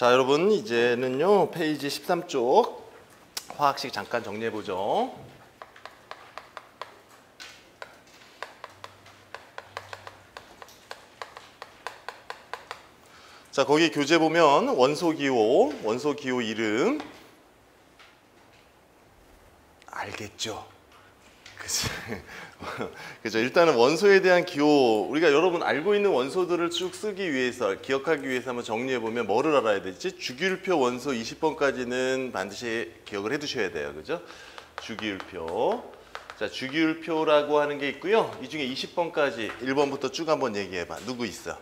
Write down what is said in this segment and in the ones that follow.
자, 여러분 이제는요 페이지 13쪽 화학식 잠깐 정리해 보죠. 자, 거기 교재 보면 원소기호 이름 알겠죠? 그죠? 일단은 원소에 대한 기호, 우리가 여러분 알고 있는 원소들을 쭉 쓰기 위해서, 기억하기 위해서 한번 정리해 보면 뭐를 알아야 되지? 주기율표 원소 20번까지는 반드시 기억을 해 두셔야 돼요. 그죠? 주기율표. 자, 주기율표라고 하는 게 있고요. 이 중에 20번까지 1번부터 쭉 한번 얘기해 봐. 누구 있어?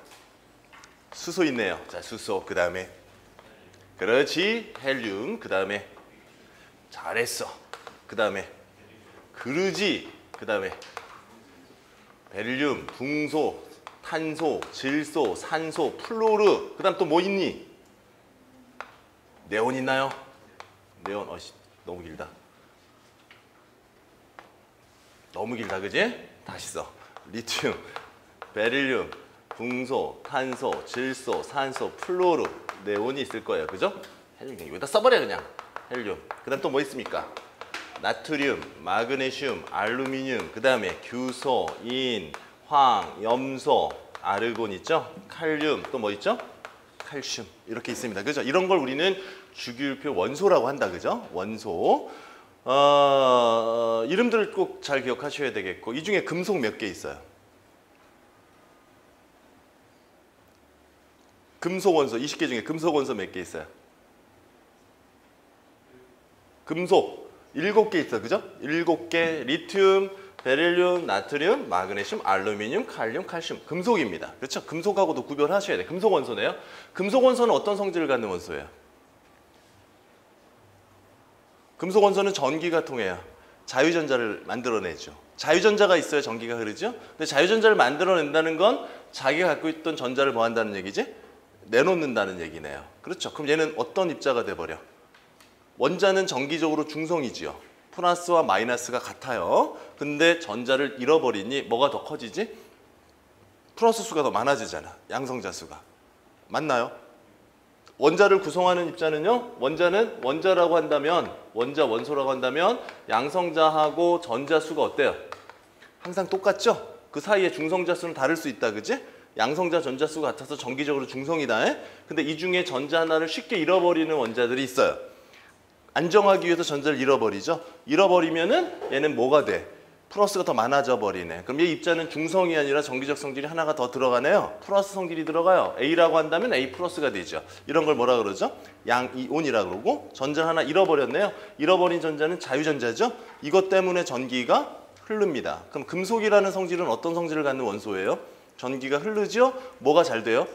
수소 있네요. 자, 수소. 그 다음에 그렇지. 헬륨. 그 다음에 잘했어. 그 다음에 그르지. 그 다음에 베릴륨, 붕소, 탄소, 질소, 산소, 플로르. 그 다음 또 뭐 있니? 네온 있나요? 네온. 너무 길다. 너무 길다, 그지? 다시 써. 리튬, 베릴륨, 붕소, 탄소, 질소, 산소, 플로르. 네온이 있을 거예요. 그죠? 헬륨 여기다 써버려 그냥. 헬륨. 그 다음 또 뭐 있습니까? 나트륨, 마그네슘, 알루미늄, 그 다음에 규소, 인, 황, 염소, 아르곤 있죠? 칼륨, 또 뭐 있죠? 칼슘. 이렇게 있습니다. 그죠? 이런 걸 우리는 주기율표 원소라고 한다. 그죠? 원소. 이름들을 꼭 잘 기억하셔야 되겠고, 이 중에 금속 몇 개 있어요? 금속 원소, 20개 중에 금속 원소 몇 개 있어요? 금속 7개 있어. 그죠? 7개. 리튬, 베릴륨, 나트륨, 마그네슘, 알루미늄, 칼륨, 칼슘. 금속입니다. 그렇죠? 금속하고도 구별하셔야 돼요. 금속 원소네요. 금속 원소는 어떤 성질을 갖는 원소예요? 금속 원소는 전기가 통해요. 자유전자를 만들어내죠. 자유전자가 있어야 전기가 흐르죠. 근데 자유전자를 만들어낸다는 건 자기가 갖고 있던 전자를 뭐 한다는 얘기지? 내놓는다는 얘기네요. 그렇죠? 그럼 얘는 어떤 입자가 돼버려? 원자는 정기적으로 중성이지요. 플러스와 마이너스가 같아요. 근데 전자를 잃어버리니 뭐가 더 커지지? 플러스 수가 더 많아지잖아. 양성자 수가. 맞나요? 원자를 구성하는 입자는요. 원자는 원자라고 한다면, 원소라고 한다면 양성자하고 전자 수가 어때요? 항상 똑같죠? 그 사이에 중성자 수는 다를 수 있다. 그지? 양성자 전자 수가 같아서 정기적으로 중성이다. 근데 이 중에 전자 하나를 쉽게 잃어버리는 원자들이 있어요. 안정하기 위해서 전자를 잃어버리죠. 잃어버리면은 얘는 뭐가 돼? 플러스가 더 많아져 버리네. 그럼 얘 입자는 중성이 아니라 정기적 성질이 하나가 더 들어가네요. 플러스 성질이 들어가요. A라고 한다면 A 플러스가 되죠. 이런 걸 뭐라 그러죠? 양이온이라고 그러고, 전자 하나 잃어버렸네요. 잃어버린 전자는 자유전자죠. 이것 때문에 전기가 흐릅니다. 그럼 금속이라는 성질은 어떤 성질을 갖는 원소예요? 전기가 흐르죠. 뭐가 잘 돼요?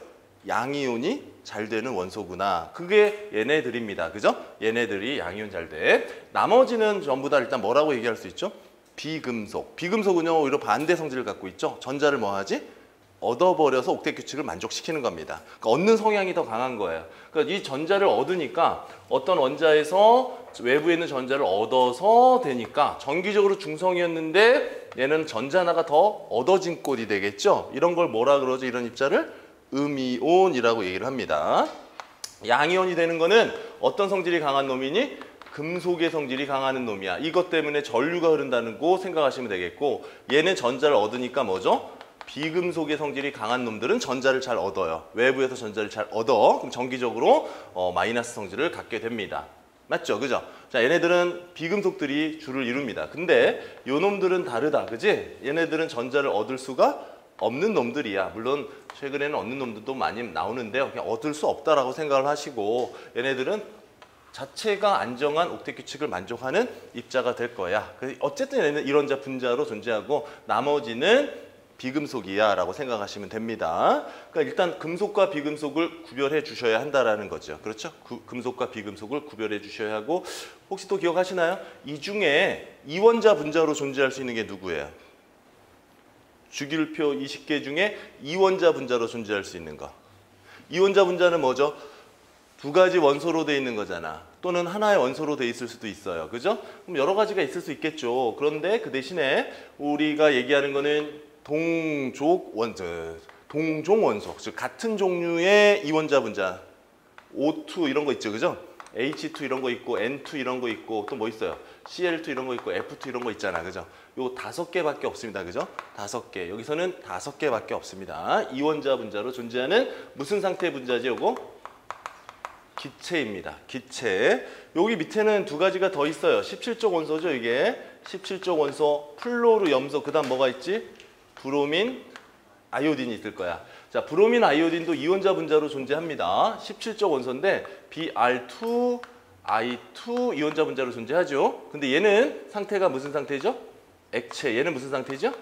양이온이 잘 되는 원소구나. 그게 얘네들입니다. 그죠? 얘네들이 양이온 잘 돼. 나머지는 전부 다 일단 뭐라고 얘기할 수 있죠? 비금속. 비금속은요, 오히려 반대 성질을 갖고 있죠. 전자를 뭐 하지? 얻어버려서 옥텟 규칙을 만족시키는 겁니다. 그러니까 얻는 성향이 더 강한 거예요. 그러니까 이 전자를 얻으니까 어떤 원자에서 외부에 있는 전자를 얻어서 되니까 정기적으로 중성이었는데 얘는 전자 하나가 더 얻어진 꼴이 되겠죠. 이런 걸 뭐라 그러죠? 이런 입자를 음이온이라고 얘기를 합니다. 양이온이 되는 거는 어떤 성질이 강한 놈이니? 금속의 성질이 강한 놈이야. 이것 때문에 전류가 흐른다는 거 생각하시면 되겠고, 얘는 전자를 얻으니까 뭐죠? 비금속의 성질이 강한 놈들은 전자를 잘 얻어요. 외부에서 전자를 잘 얻어. 그럼 정기적으로 마이너스 성질을 갖게 됩니다. 맞죠? 그죠? 자, 얘네들은 비금속들이 주를 이룹니다. 근데 요 놈들은 다르다. 그지? 얘네들은 전자를 얻을 수가 없는 놈들이야. 물론 최근에는 얻는 놈들도 많이 나오는데요. 그냥 얻을 수 없다라고 생각을 하시고, 얘네들은 자체가 안정한 옥텟 규칙을 만족하는 입자가 될 거야. 어쨌든 얘네는 이론자 분자로 존재하고 나머지는 비금속이야 라고 생각하시면 됩니다. 그러니까 일단 금속과 비금속을 구별해 주셔야 한다라는 거죠. 그렇죠? 금속과 비금속을 구별해 주셔야 하고, 혹시 또 기억하시나요? 이 중에 이원자 분자로 존재할 수 있는 게 누구예요? 주기율표 20개 중에 이원자 분자로 존재할 수 있는 거. 이원자 분자는 뭐죠? 두 가지 원소로 돼 있는 거잖아. 또는 하나의 원소로 돼 있을 수도 있어요. 그죠? 그럼 여러 가지가 있을 수 있겠죠. 그런데 그 대신에 우리가 얘기하는 거는 동종 원소, 즉 같은 종류의 이원자 분자. O2 이런 거 있죠, 그죠? H2 이런 거 있고 N2 이런 거 있고 또 뭐 있어요? Cl2 이런 거 있고 F2 이런 거 있잖아, 그죠? 요 5개밖에 없습니다, 그죠? 5개. 여기서는 5개밖에 없습니다. 이원자 분자로 존재하는 무슨 상태의 분자지, 요거? 기체입니다. 기체. 여기 밑에는 두 가지가 더 있어요. 17족 원소죠, 이게. 17족 원소, 플로르, 염소. 그다음 뭐가 있지? 브로민, 아이오딘이 있을 거야. 자, 브로민, 아이오딘도 이원자 분자로 존재합니다. 17족 원소인데 Br2, I2 이원자 분자로 존재하죠. 근데 얘는 상태가 무슨 상태죠? 액체. 얘는 무슨 상태죠?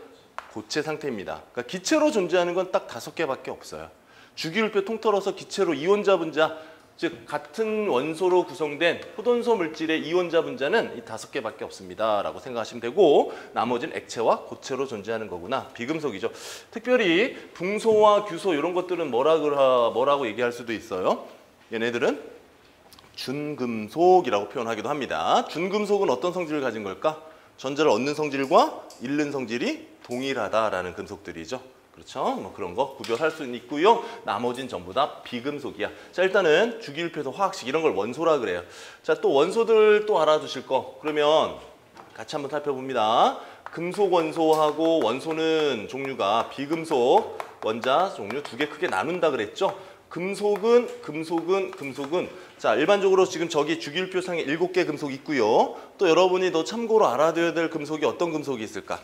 고체 상태입니다. 그러니까 기체로 존재하는 건 딱 5개밖에 없어요. 주기율표 통틀어서 기체로 이원자 분자, 즉 같은 원소로 구성된 포돈소 물질의 이원자 분자는 이 5개밖에 없습니다 라고 생각하시면 되고, 나머지는 액체와 고체로 존재하는 거구나. 비금속이죠. 특별히 붕소와 규소 이런 것들은 뭐라고 얘기할 수도 있어요. 얘네들은 준금속이라고 표현하기도 합니다. 준금속은 어떤 성질을 가진 걸까? 전자를 얻는 성질과 잃는 성질이 동일하다라는 금속들이죠. 그렇죠? 뭐 그런 거 구별할 수는 있고요. 나머지는 전부 다 비금속이야. 자, 일단은 주기율표에서 화학식 이런 걸 원소라 그래요. 자, 또 원소들 또 알아두실 거. 그러면 같이 한번 살펴봅니다. 금속 원소하고 원소는 종류가 비금속 원자 종류 2개 크게 나눈다 그랬죠? 금속은 자, 일반적으로 지금 저기 주기율표상에 7개 금속이 있고요. 또 여러분이 더 참고로 알아둬야 될 금속이 어떤 금속이 있을까?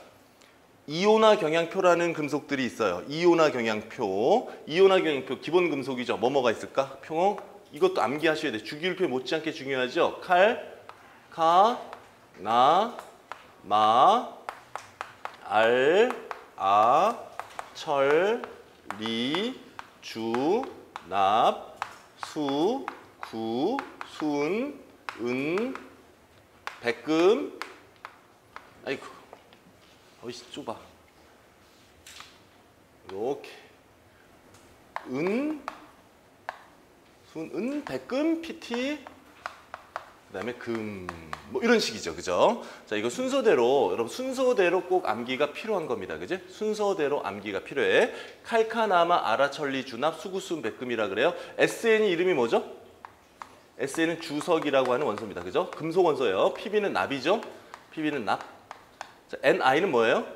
이온화 경향표라는 금속들이 있어요. 이온화 경향표. 이온화 경향표 기본 금속이죠. 뭐가 있을까? 표. 이것도 암기하셔야 돼. 주기율표 못지않게 중요하죠. 칼, 카, 나, 마, 알, 아, 철, 리, 주, 납, 수, 구, 순, 은, 백금. 아이고, 어이씨 좁아. 이렇게 은, 순, 은, 백금, PT, 그다음에 금, 뭐 이런 식이죠, 그죠? 자, 이거 순서대로 여러분 순서대로 꼭 암기가 필요한 겁니다, 그지? 순서대로 암기가 필요해. 칼카나마, 아라철리, 주납, 수구순, 백금이라 그래요. SN이 이름이 뭐죠? SN은 주석이라고 하는 원소입니다, 그죠? 금속 원소예요. PB는 납이죠. PB는 납. 자, NI는 뭐예요?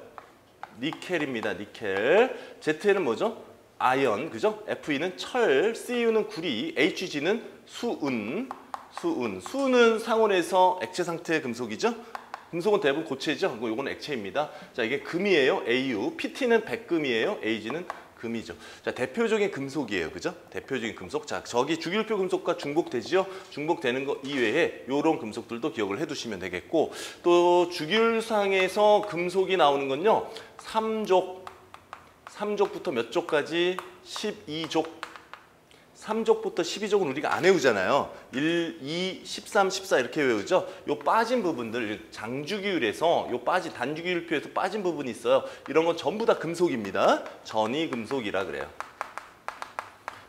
니켈입니다, 니켈. ZN은 뭐죠? 아연, 그죠? FE는 철, CU는 구리, HG는 수은. 수는 상온에서 액체 상태의 금속이죠. 금속은 대부분 고체죠. 이건 액체입니다. 자, 이게 금이에요. AU. PT는 백금이에요. AG는 금이죠. 자, 대표적인 금속이에요. 그죠? 대표적인 금속. 자, 저기 주기율표 금속과 중복되지요. 중복되는 거 이외에 이런 금속들도 기억을 해두시면 되겠고, 또 주기율상에서 금속이 나오는 건요. 3족부터 몇 족까지? 12족. 3족부터 12족은 우리가 안 외우잖아요. 1, 2, 13, 14 이렇게 외우죠. 요 빠진 부분들, 장주기율에서 요 단주기율표에서 빠진 부분이 있어요. 이런 건 전부 다 금속입니다. 전이금속이라 그래요.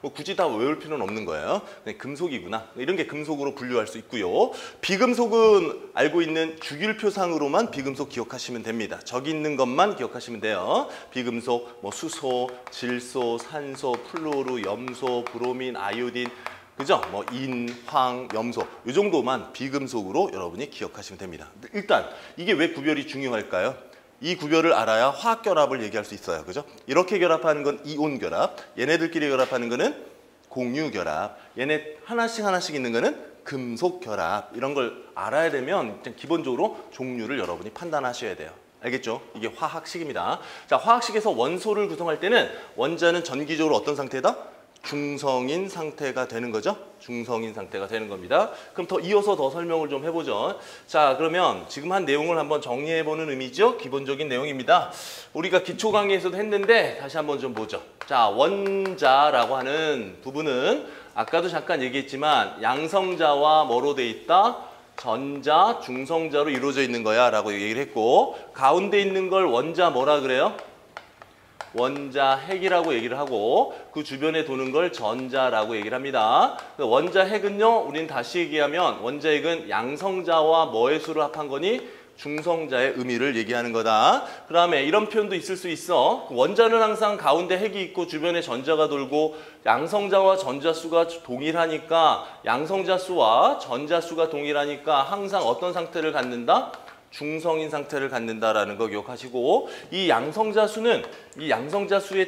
뭐 굳이 다 외울 필요는 없는 거예요. 그냥 금속이구나. 이런 게 금속으로 분류할 수 있고요. 비금속은 알고 있는 주기율표상으로만 비금속 기억하시면 됩니다. 저기 있는 것만 기억하시면 돼요. 비금속, 뭐 수소, 질소, 산소, 플로르, 염소, 브로민, 아이오딘, 그죠? 뭐 인, 황, 염소 이 정도만 비금속으로 여러분이 기억하시면 됩니다. 일단 이게 왜 구별이 중요할까요? 이 구별을 알아야 화학 결합을 얘기할 수 있어요. 그죠? 이렇게 결합하는 건 이온 결합, 얘네들끼리 결합하는 거는 공유 결합, 얘네 하나씩 있는 거는 금속 결합. 이런 걸 알아야 되면 기본적으로 종류를 여러분이 판단하셔야 돼요. 알겠죠? 이게 화학식입니다. 자, 화학식에서 원소를 구성할 때는 원자는 전기적으로 어떤 상태다? 중성인 상태가 되는 거죠. 중성인 상태가 되는 겁니다. 그럼 더 이어서 더 설명을 좀 해보죠. 자, 그러면 지금 한 내용을 한번 정리해보는 의미죠. 기본적인 내용입니다. 우리가 기초 강의에서도 했는데 다시 한번 좀 보죠. 자, 원자라고 하는 부분은 아까도 잠깐 얘기했지만 양성자와 뭐로 돼 있다? 전자, 중성자로 이루어져 있는 거야 라고 얘기를 했고, 가운데 있는 걸 원자 뭐라 그래요? 원자핵이라고 얘기를 하고, 그 주변에 도는 걸 전자라고 얘기를 합니다. 원자핵은요, 우리는 다시 얘기하면 원자핵은 양성자와 뭐의 수를 합한 거니? 중성자의 의미를 얘기하는 거다. 그 다음에 이런 표현도 있을 수 있어. 원자는 항상 가운데 핵이 있고 주변에 전자가 돌고 양성자와 전자수가 동일하니까 양성자수와 전자수가 동일하니까 항상 어떤 상태를 갖는다? 중성인 상태를 갖는다라는 거 기억하시고 이 양성자수에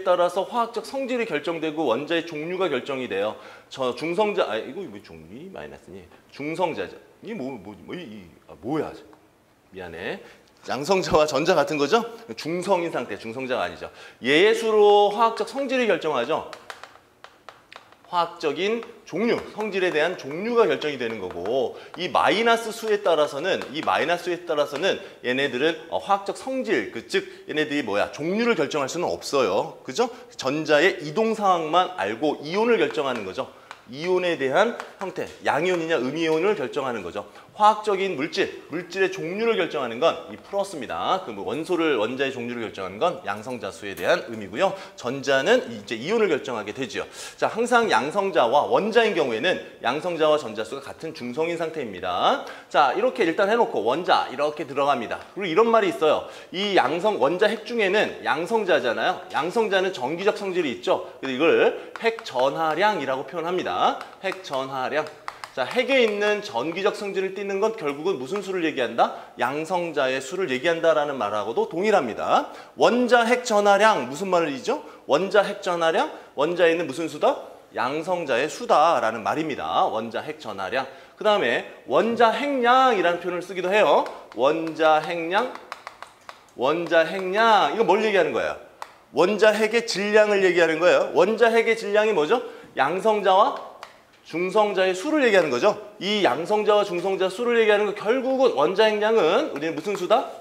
따라서 화학적 성질이 결정되고 원자의 종류가 결정이 돼요. 저 중성자 이거 왜 종류 마이너스니? 중성자죠. 이게 뭐야? 미안해. 양성자와 전자 같은 거죠? 중성인 상태, 중성자가 아니죠. 얘의 수로 화학적 성질이 결정하죠. 화학적인 종류, 성질에 대한 종류가 결정이 되는 거고 이 마이너스 수에 따라서는 얘네들은 화학적 성질, 즉 얘네들이 종류를 결정할 수는 없어요. 그죠? 전자의 이동 상황만 알고 이온을 결정하는 거죠. 이온에 대한 형태, 양이온이냐 음이온을 결정하는 거죠. 화학적인 물질의 종류를 결정하는 건 이 플러스입니다. 그 원자의 종류를 결정하는 건 양성자수에 대한 의미고요. 전자는 이제 이온을 결정하게 되죠. 자, 항상 양성자와 원자인 경우에는 양성자와 전자수가 같은 중성인 상태입니다. 자, 이렇게 일단 해놓고 원자 이렇게 들어갑니다. 그리고 이런 말이 있어요. 이 원자 핵 중에는 양성자잖아요. 양성자는 전기적 성질이 있죠. 그래서 이걸 핵전하량이라고 표현합니다. 핵전하량. 자, 핵에 있는 전기적 성질을 띠는 건 결국은 무슨 수를 얘기한다? 양성자의 수를 얘기한다라는 말하고도 동일합니다. 원자 핵 전하량 무슨 말이죠? 원자 핵 전하량, 원자에 있는 무슨 수다? 양성자의 수다라는 말입니다. 원자 핵 전하량. 그 다음에 원자 핵량이라는 표현을 쓰기도 해요. 원자 핵량. 이거 뭘 얘기하는 거예요? 원자 핵의 질량을 얘기하는 거예요. 원자 핵의 질량이 뭐죠? 양성자와 중성자의 수를 얘기하는 거죠. 이 양성자와 중성자 수를 얘기하는 거 결국은 원자 핵량은 우리는 무슨 수다?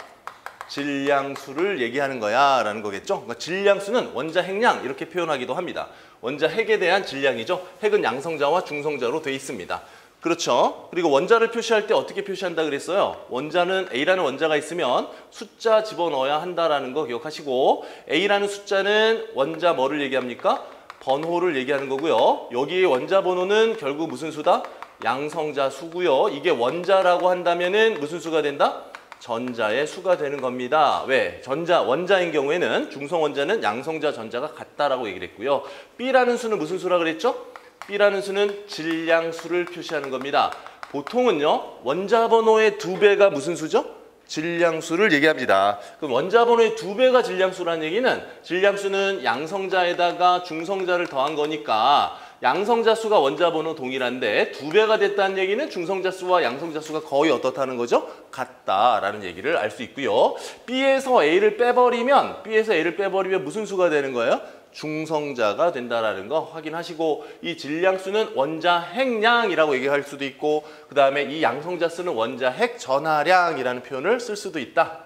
질량수를 얘기하는 거야 라는 거겠죠. 그러니까 질량수는 원자 핵량 이렇게 표현하기도 합니다. 원자 핵에 대한 질량이죠. 핵은 양성자와 중성자로 돼 있습니다. 그렇죠. 그리고 원자를 표시할 때 어떻게 표시한다 그랬어요? 원자는 A라는 원자가 있으면 숫자 집어넣어야 한다라는 거 기억하시고 A라는 숫자는 원자 뭐를 얘기합니까? 번호를 얘기하는 거고요. 여기에 원자 번호는 결국 무슨 수다? 양성자 수고요. 이게 원자라고 한다면은 무슨 수가 된다? 전자의 수가 되는 겁니다. 왜? 원자인 경우에는 중성 원자는 양성자 전자가 같다라고 얘기를 했고요. B라는 수는 무슨 수라 그랬죠? B라는 수는 질량수를 표시하는 겁니다. 보통은요. 원자 번호의 2배가 무슨 수죠? 질량수를 얘기합니다. 그럼 원자 번호의 2배가 질량수라는 얘기는 질량수는 양성자에다가 중성자를 더한 거니까 양성자 수가 원자 번호 동일한데 2배가 됐다는 얘기는 중성자 수와 양성자 수가 거의 어떻다는 거죠? 같다라는 얘기를 알 수 있고요. B에서 A를 빼버리면 무슨 수가 되는 거예요? 중성자가 된다라는 거 확인하시고 이 질량수는 원자 핵량이라고 얘기할 수도 있고 그 다음에 이 양성자 수는 원자 핵 전하량이라는 표현을 쓸 수도 있다.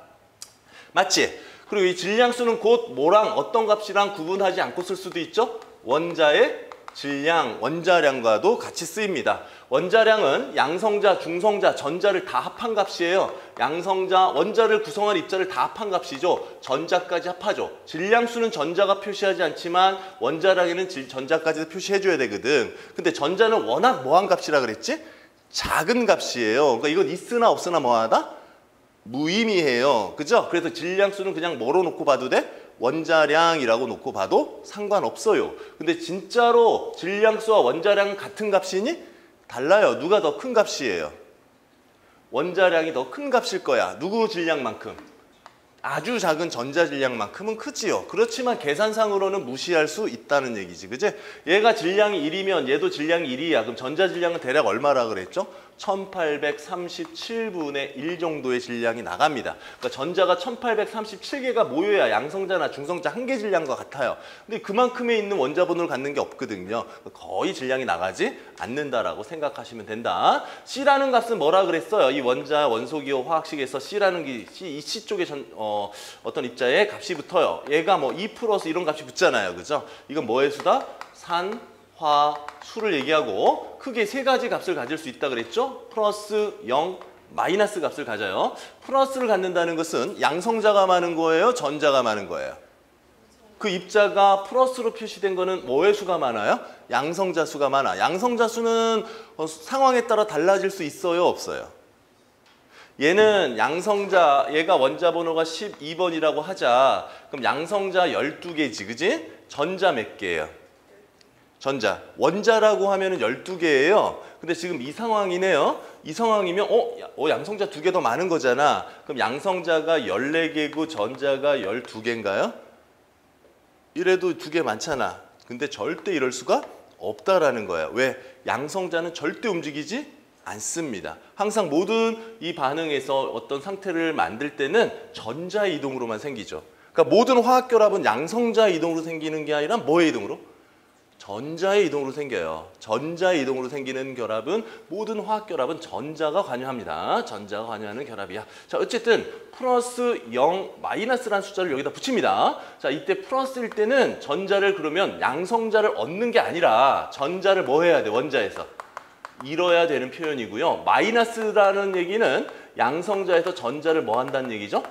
맞지? 그리고 이 질량수는 곧 뭐랑 어떤 값이랑 구분하지 않고 쓸 수도 있죠? 원자의 질량, 원자량과도 같이 쓰입니다. 원자량은 양성자, 중성자, 전자를 다 합한 값이에요. 양성자, 원자를 구성할 입자를 다 합한 값이죠. 전자까지 합하죠. 질량수는 전자가 표시하지 않지만 원자량에는 전자까지도 표시해줘야 되거든. 근데 전자는 워낙 뭐한 값이라 그랬지? 작은 값이에요. 그러니까 이건 있으나 없으나 뭐하다? 무의미해요. 그죠? 그래서 질량수는 그냥 뭐로 놓고 봐도 돼? 원자량이라고 놓고 봐도 상관없어요. 근데 진짜로 질량수와 원자량은 같은 값이니? 달라요. 누가 더 큰 값이에요? 원자량이 더 큰 값일 거야. 누구 질량만큼? 아주 작은 전자 질량만큼은 크지요. 그렇지만 계산상으로는 무시할 수 있다는 얘기지. 그지? 얘가 질량이 1이면 얘도 질량이 1이야. 그럼 전자 질량은 대략 얼마라 그랬죠? 1837분의 1 정도의 질량이 나갑니다. 그러니까 전자가 1837개가 모여야 양성자나 중성자 한 개 질량과 같아요. 근데 그만큼에 있는 원자 번호를 갖는 게 없거든요. 거의 질량이 나가지 않는다라고 생각하시면 된다. C라는 값은 뭐라 그랬어요? 이 원소기호 화학식에서 C라는 게 이 C 쪽에 어떤 입자의 값이 붙어요. 얘가 뭐 2 플러스 이런 값이 붙잖아요. 그죠? 이건 뭐의 수다? 산, 화, 수를 얘기하고 크게 세 가지 값을 가질 수 있다 그랬죠? 플러스 0, 마이너스 값을 가져요. 플러스를 갖는다는 것은 양성자가 많은 거예요? 전자가 많은 거예요? 그 입자가 플러스로 표시된 거는 뭐의 수가 많아요? 양성자 수가 많아. 양성자 수는 상황에 따라 달라질 수 있어요? 없어요? 얘는 양성자, 얘가 원자 번호가 12번이라고 하자. 그럼 양성자 12개지, 그지? 전자 몇 개예요? 전자. 원자라고 하면은 12개예요. 근데 지금 이 상황이네요. 이 상황이면 양성자 2개 더 많은 거잖아. 그럼 양성자가 14개고 전자가 12개인가요? 이래도 2개 많잖아. 근데 절대 이럴 수가 없다라는 거야. 왜? 양성자는 절대 움직이지 않습니다. 항상 모든 이 반응에서 어떤 상태를 만들 때는 전자 이동으로만 생기죠. 그러니까 모든 화학결합은 양성자 이동으로 생기는 게 아니라 뭐의 이동으로? 전자의 이동으로 생겨요. 전자의 이동으로 생기는 결합은 모든 화학결합은 전자가 관여합니다. 전자가 관여하는 결합이야. 자, 어쨌든 플러스 0, 마이너스라는 숫자를 여기다 붙입니다. 자, 이때 플러스일 때는 전자를 그러면 양성자를 얻는 게 아니라 전자를 뭐 해야 돼? 원자에서. 잃어야 되는 표현이고요. 마이너스라는 얘기는 양성자에서 전자를 뭐 한다는 얘기죠?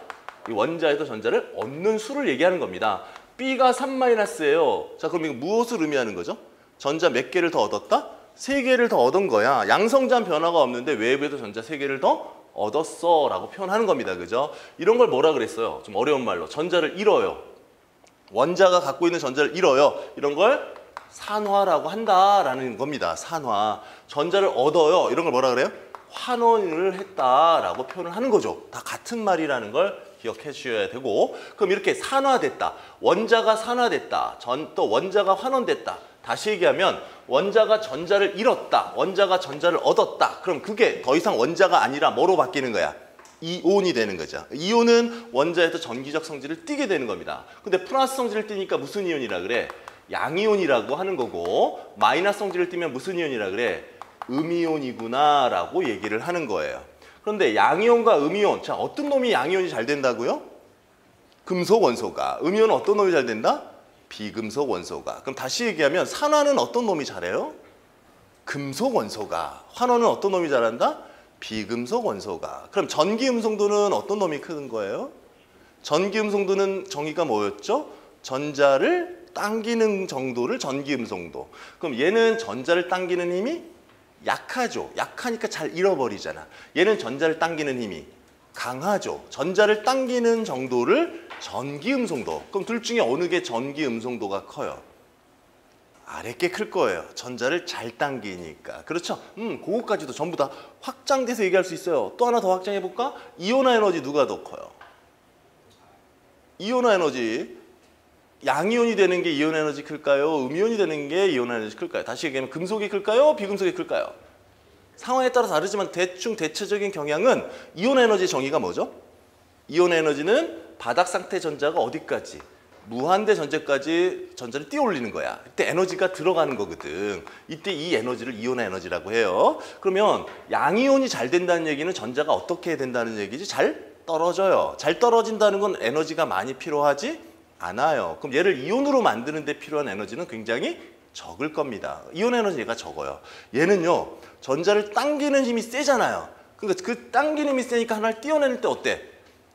이 원자에서 전자를 얻는 수를 얘기하는 겁니다. B가 3-예요. 자, 그럼 이거 무엇을 의미하는 거죠? 전자 몇 개를 더 얻었다? 3개를 더 얻은 거야. 양성자는 변화가 없는데 외부에서 전자 3개를 더 얻었어 라고 표현하는 겁니다. 그죠? 이런 걸 뭐라 그랬어요? 좀 어려운 말로. 전자를 잃어요. 원자가 갖고 있는 전자를 잃어요. 이런 걸 산화라고 한다라는 겁니다. 산화. 전자를 얻어요. 이런 걸 뭐라 그래요? 환원을 했다라고 표현을 하는 거죠. 다 같은 말이라는 걸 기억해 주셔야 되고, 그럼 이렇게 산화됐다. 원자가 산화됐다. 또 원자가 환원됐다. 다시 얘기하면 원자가 전자를 잃었다. 원자가 전자를 얻었다. 그럼 그게 더 이상 원자가 아니라 뭐로 바뀌는 거야? 이온이 되는 거죠. 이온은 원자에서 전기적 성질을 띠게 되는 겁니다. 근데 플러스 성질을 띠니까 무슨 이온이라 그래? 양이온이라고 하는 거고, 마이너스 성질을 띠면 무슨 이온이라 그래? 음이온이구나 라고 얘기를 하는 거예요. 그런데 양이온과 음이온, 자, 어떤 놈이 양이온이 잘 된다고요? 금속 원소가. 음이온은 어떤 놈이 잘 된다? 비금속 원소가. 그럼 다시 얘기하면 산화는 어떤 놈이 잘해요? 금속 원소가. 환원은 어떤 놈이 잘한다? 비금속 원소가. 그럼 전기음성도는 어떤 놈이 큰 거예요? 전기음성도는 정의가 뭐였죠? 전자를 당기는 정도를 전기음성도. 그럼 얘는 전자를 당기는 힘이 약하죠. 약하니까 잘 잃어버리잖아. 얘는 전자를 당기는 힘이 강하죠. 전자를 당기는 정도를 전기음성도. 그럼 둘 중에 어느 게 전기음성도가 커요? 아래 게 클 거예요. 전자를 잘 당기니까. 그렇죠? 그거까지도 전부 다 확장돼서 얘기할 수 있어요. 또 하나 더 확장해 볼까? 이온화 에너지 누가 더 커요? 이온화 에너지. 양이온이 되는 게 이온 에너지 클까요? 음이온이 되는 게 이온 에너지 클까요? 다시 얘기하면 금속이 클까요? 비금속이 클까요? 상황에 따라 다르지만 대충 대체적인 경향은 이온 에너지 정의가 뭐죠? 이온 에너지는 바닥 상태 전자가 어디까지? 무한대 전제까지 전자를 띄워올리는 거야. 이때 에너지가 들어가는 거거든. 이때 이 에너지를 이온 에너지라고 해요. 그러면 양이온이 잘 된다는 얘기는 전자가 어떻게 된다는 얘기지? 잘 떨어져요. 잘 떨어진다는 건 에너지가 많이 필요하지 않아요. 그럼 얘를 이온으로 만드는 데 필요한 에너지는 굉장히 적을 겁니다. 이온 에너지 얘가 적어요. 얘는요, 전자를 당기는 힘이 세잖아요. 그러니까 그 당기는 힘이 세니까 하나를 띄워낼 때 어때?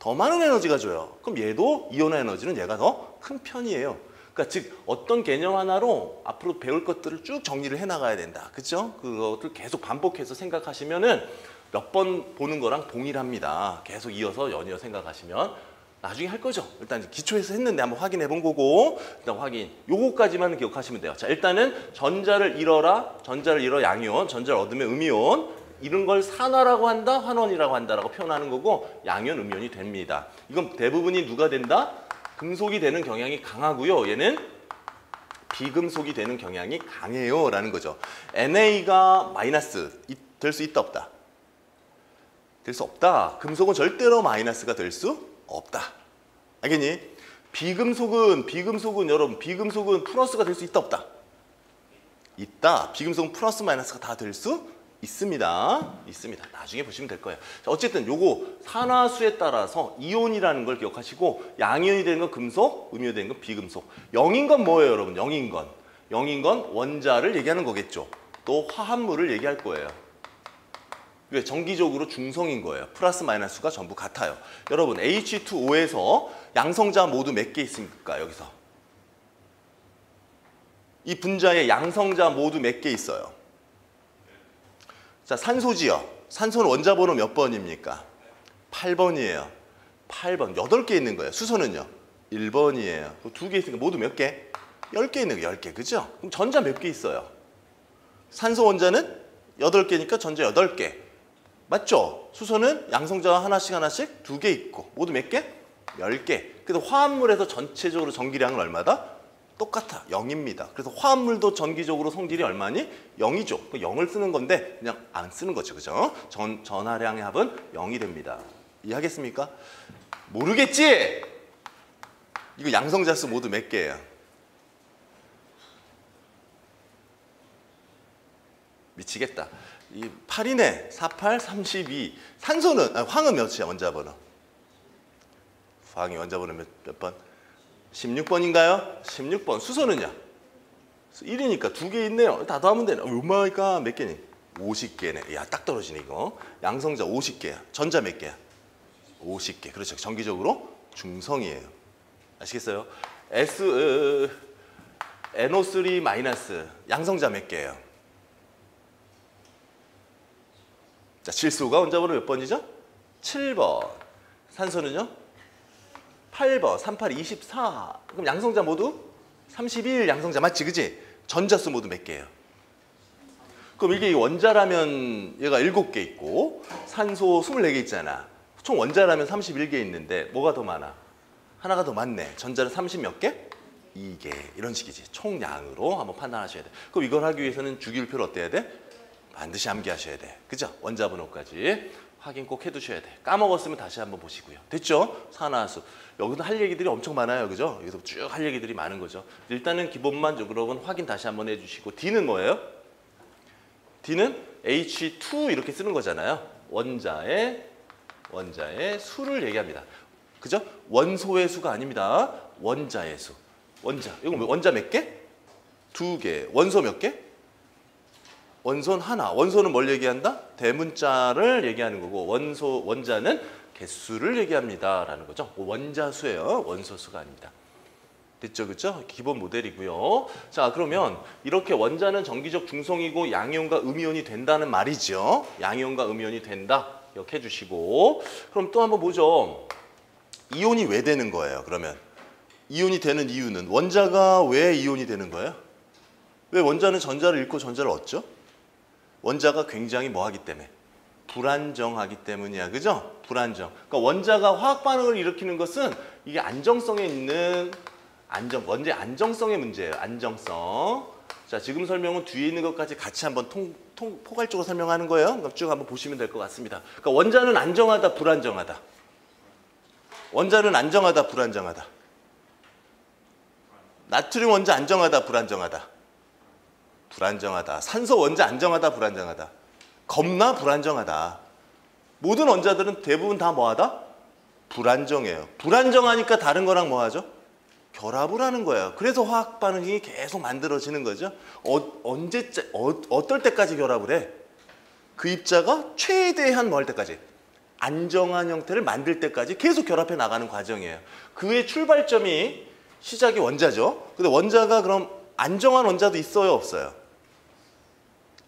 더 많은 에너지가 줘요. 그럼 얘도 이온 에너지는 얘가 더 큰 편이에요. 그러니까 즉 어떤 개념 하나로 앞으로 배울 것들을 쭉 정리를 해나가야 된다. 그렇죠? 그것을 계속 반복해서 생각하시면은 몇 번 보는 거랑 동일합니다. 계속 이어서 연이어 생각하시면 나중에 할 거죠. 일단 기초에서 했는데 한번 확인해 본 거고, 일단 확인. 요거까지만 기억하시면 돼요. 자, 일단은 전자를 잃어라, 전자를 잃어 양이온, 전자를 얻으면 음이온. 이런 걸 산화라고 한다, 환원이라고 한다라고 표현하는 거고, 양이온, 음이온이 됩니다. 이건 대부분이 누가 된다? 금속이 되는 경향이 강하고요. 얘는 비금속이 되는 경향이 강해요 라는 거죠. NA가 마이너스 될 수 있다 없다? 될 수 없다. 금속은 절대로 마이너스가 될 수 없다. 알겠니? 비금속은 여러분, 비금속은 플러스가 될 수 있다 없다? 있다. 비금속은 플러스 마이너스가 다 될 수 있습니다. 있습니다. 나중에 보시면 될 거예요. 자, 어쨌든 요거 산화수에 따라서 이온이라는 걸 기억하시고, 양이온이 되는 건 금속, 음이온이 되는 건 비금속. 0인 건 뭐예요, 여러분? 0인 건. 0인 건 원자를 얘기하는 거겠죠. 또 화합물을 얘기할 거예요. 그게 정기적으로 중성인 거예요. 플러스 마이너스가 전부 같아요. 여러분, H2O에서 양성자 모두 몇 개 있습니까? 여기서. 이 분자에 양성자 모두 몇 개 있어요? 자, 산소지요. 산소는 원자 번호 몇 번입니까? 8번이에요. 8번. 8개 있는 거예요. 수소는요? 1번이에요. 2개 있으니까 모두 몇 개? 10개 있는 거예요. 10개. 그죠? 그럼 전자 몇 개 있어요? 산소 원자는 8개니까 전자 8개. 맞죠? 수소는 양성자가 하나씩 2개 있고 모두 몇 개? 10개. 그래서 화합물에서 전체적으로 전기량은 얼마다? 똑같아. 0입니다. 그래서 화합물도 전기적으로 성질이 얼마니? 0이죠. 0을 쓰는 건데 그냥 안 쓰는 거죠. 그죠? 전하량의 합은 0이 됩니다. 이해하겠습니까? 모르겠지? 이거 양성자 수 모두 몇 개예요? 미치겠다. 이 8이네. 48, 32. 산소는, 황은 몇이야? 원자번호. 황이 원자번호 몇 번? 16번인가요? 16번. 수소는요? 1이니까 2개 있네요. 다 더하면 되네. 얼마니까 몇 개니? 50개네. 야, 딱 떨어지네, 이거. 양성자 50개야. 전자 몇 개야? 50개. 그렇죠. 정기적으로 중성이에요. 아시겠어요? NO3 마이너스. 양성자 몇 개예요? 자, 질소가 원자번호 몇 번이죠? 7번. 산소는요? 8번. 38, 24. 그럼 양성자 모두 31 양성자 맞지? 그지? 전자수 모두 몇 개예요? 그럼 이게 원자라면 얘가 7개 있고 산소 24개 있잖아. 총 원자라면 31개 있는데 뭐가 더 많아? 하나가 더 많네. 전자는 30 몇 개? 2개. 이런 식이지. 총량으로 한번 판단하셔야 돼. 그럼 이걸 하기 위해서는 주기율표를 어때야 돼? 반드시 암기하셔야 돼. 그죠? 원자 번호까지 확인 꼭 해두셔야 돼. 까먹었으면 다시 한번 보시고요. 됐죠? 산화수. 여기도 할 얘기들이 엄청 많아요. 그죠? 여기서 쭉 할 얘기들이 많은 거죠. 일단은 기본만 여러분 확인 다시 한번 해주시고 D는 뭐예요? D는 H2 이렇게 쓰는 거잖아요. 원자의 수를 얘기합니다. 그죠? 원소의 수가 아닙니다. 원자의 수. 원자. 이거 원자 몇 개? 2개. 원소 몇 개? 원소는 하나. 원소는 뭘 얘기한다? 대문자를 얘기하는 거고 원자는 개수를 얘기합니다. 라는 거죠. 원자수예요. 원소수가 아닙니다. 됐죠? 그죠? 기본 모델이고요. 자, 그러면 이렇게 원자는 전기적 중성이고 양이온과 음이온이 된다는 말이죠. 양이온과 음이온이 된다. 기억해 주시고. 그럼 또 한번 보죠. 이온이 왜 되는 거예요? 그러면 이온이 되는 이유는 원자가 왜 이온이 되는 거예요? 왜 원자는 전자를 잃고 전자를 얻죠? 원자가 굉장히 뭐하기 때문에? 불안정하기 때문이야. 그죠? 불안정. 그러니까 원자가 화학 반응을 일으키는 것은 이게 안정성에 있는 원자의 안정성의 문제예요. 안정성. 자, 지금 설명은 뒤에 있는 것까지 같이 한번 포괄적으로 설명하는 거예요. 그럼 쭉 한번 보시면 될 것 같습니다. 그러니까 원자는 안정하다, 불안정하다. 원자는 안정하다, 불안정하다. 나트륨 원자 안정하다, 불안정하다. 불안정하다. 산소 원자 안정하다, 불안정하다. 겁나 불안정하다. 모든 원자들은 대부분 다 뭐하다? 불안정해요. 불안정하니까 다른 거랑 뭐하죠? 결합을 하는 거예요. 그래서 화학 반응이 계속 만들어지는 거죠. 어떨 때까지 결합을 해? 그 입자가 최대한 뭐 할 때까지? 안정한 형태를 만들 때까지 계속 결합해 나가는 과정이에요. 그의 출발점이 시작이 원자죠. 근데 원자가 그럼 안정한 원자도 있어요, 없어요?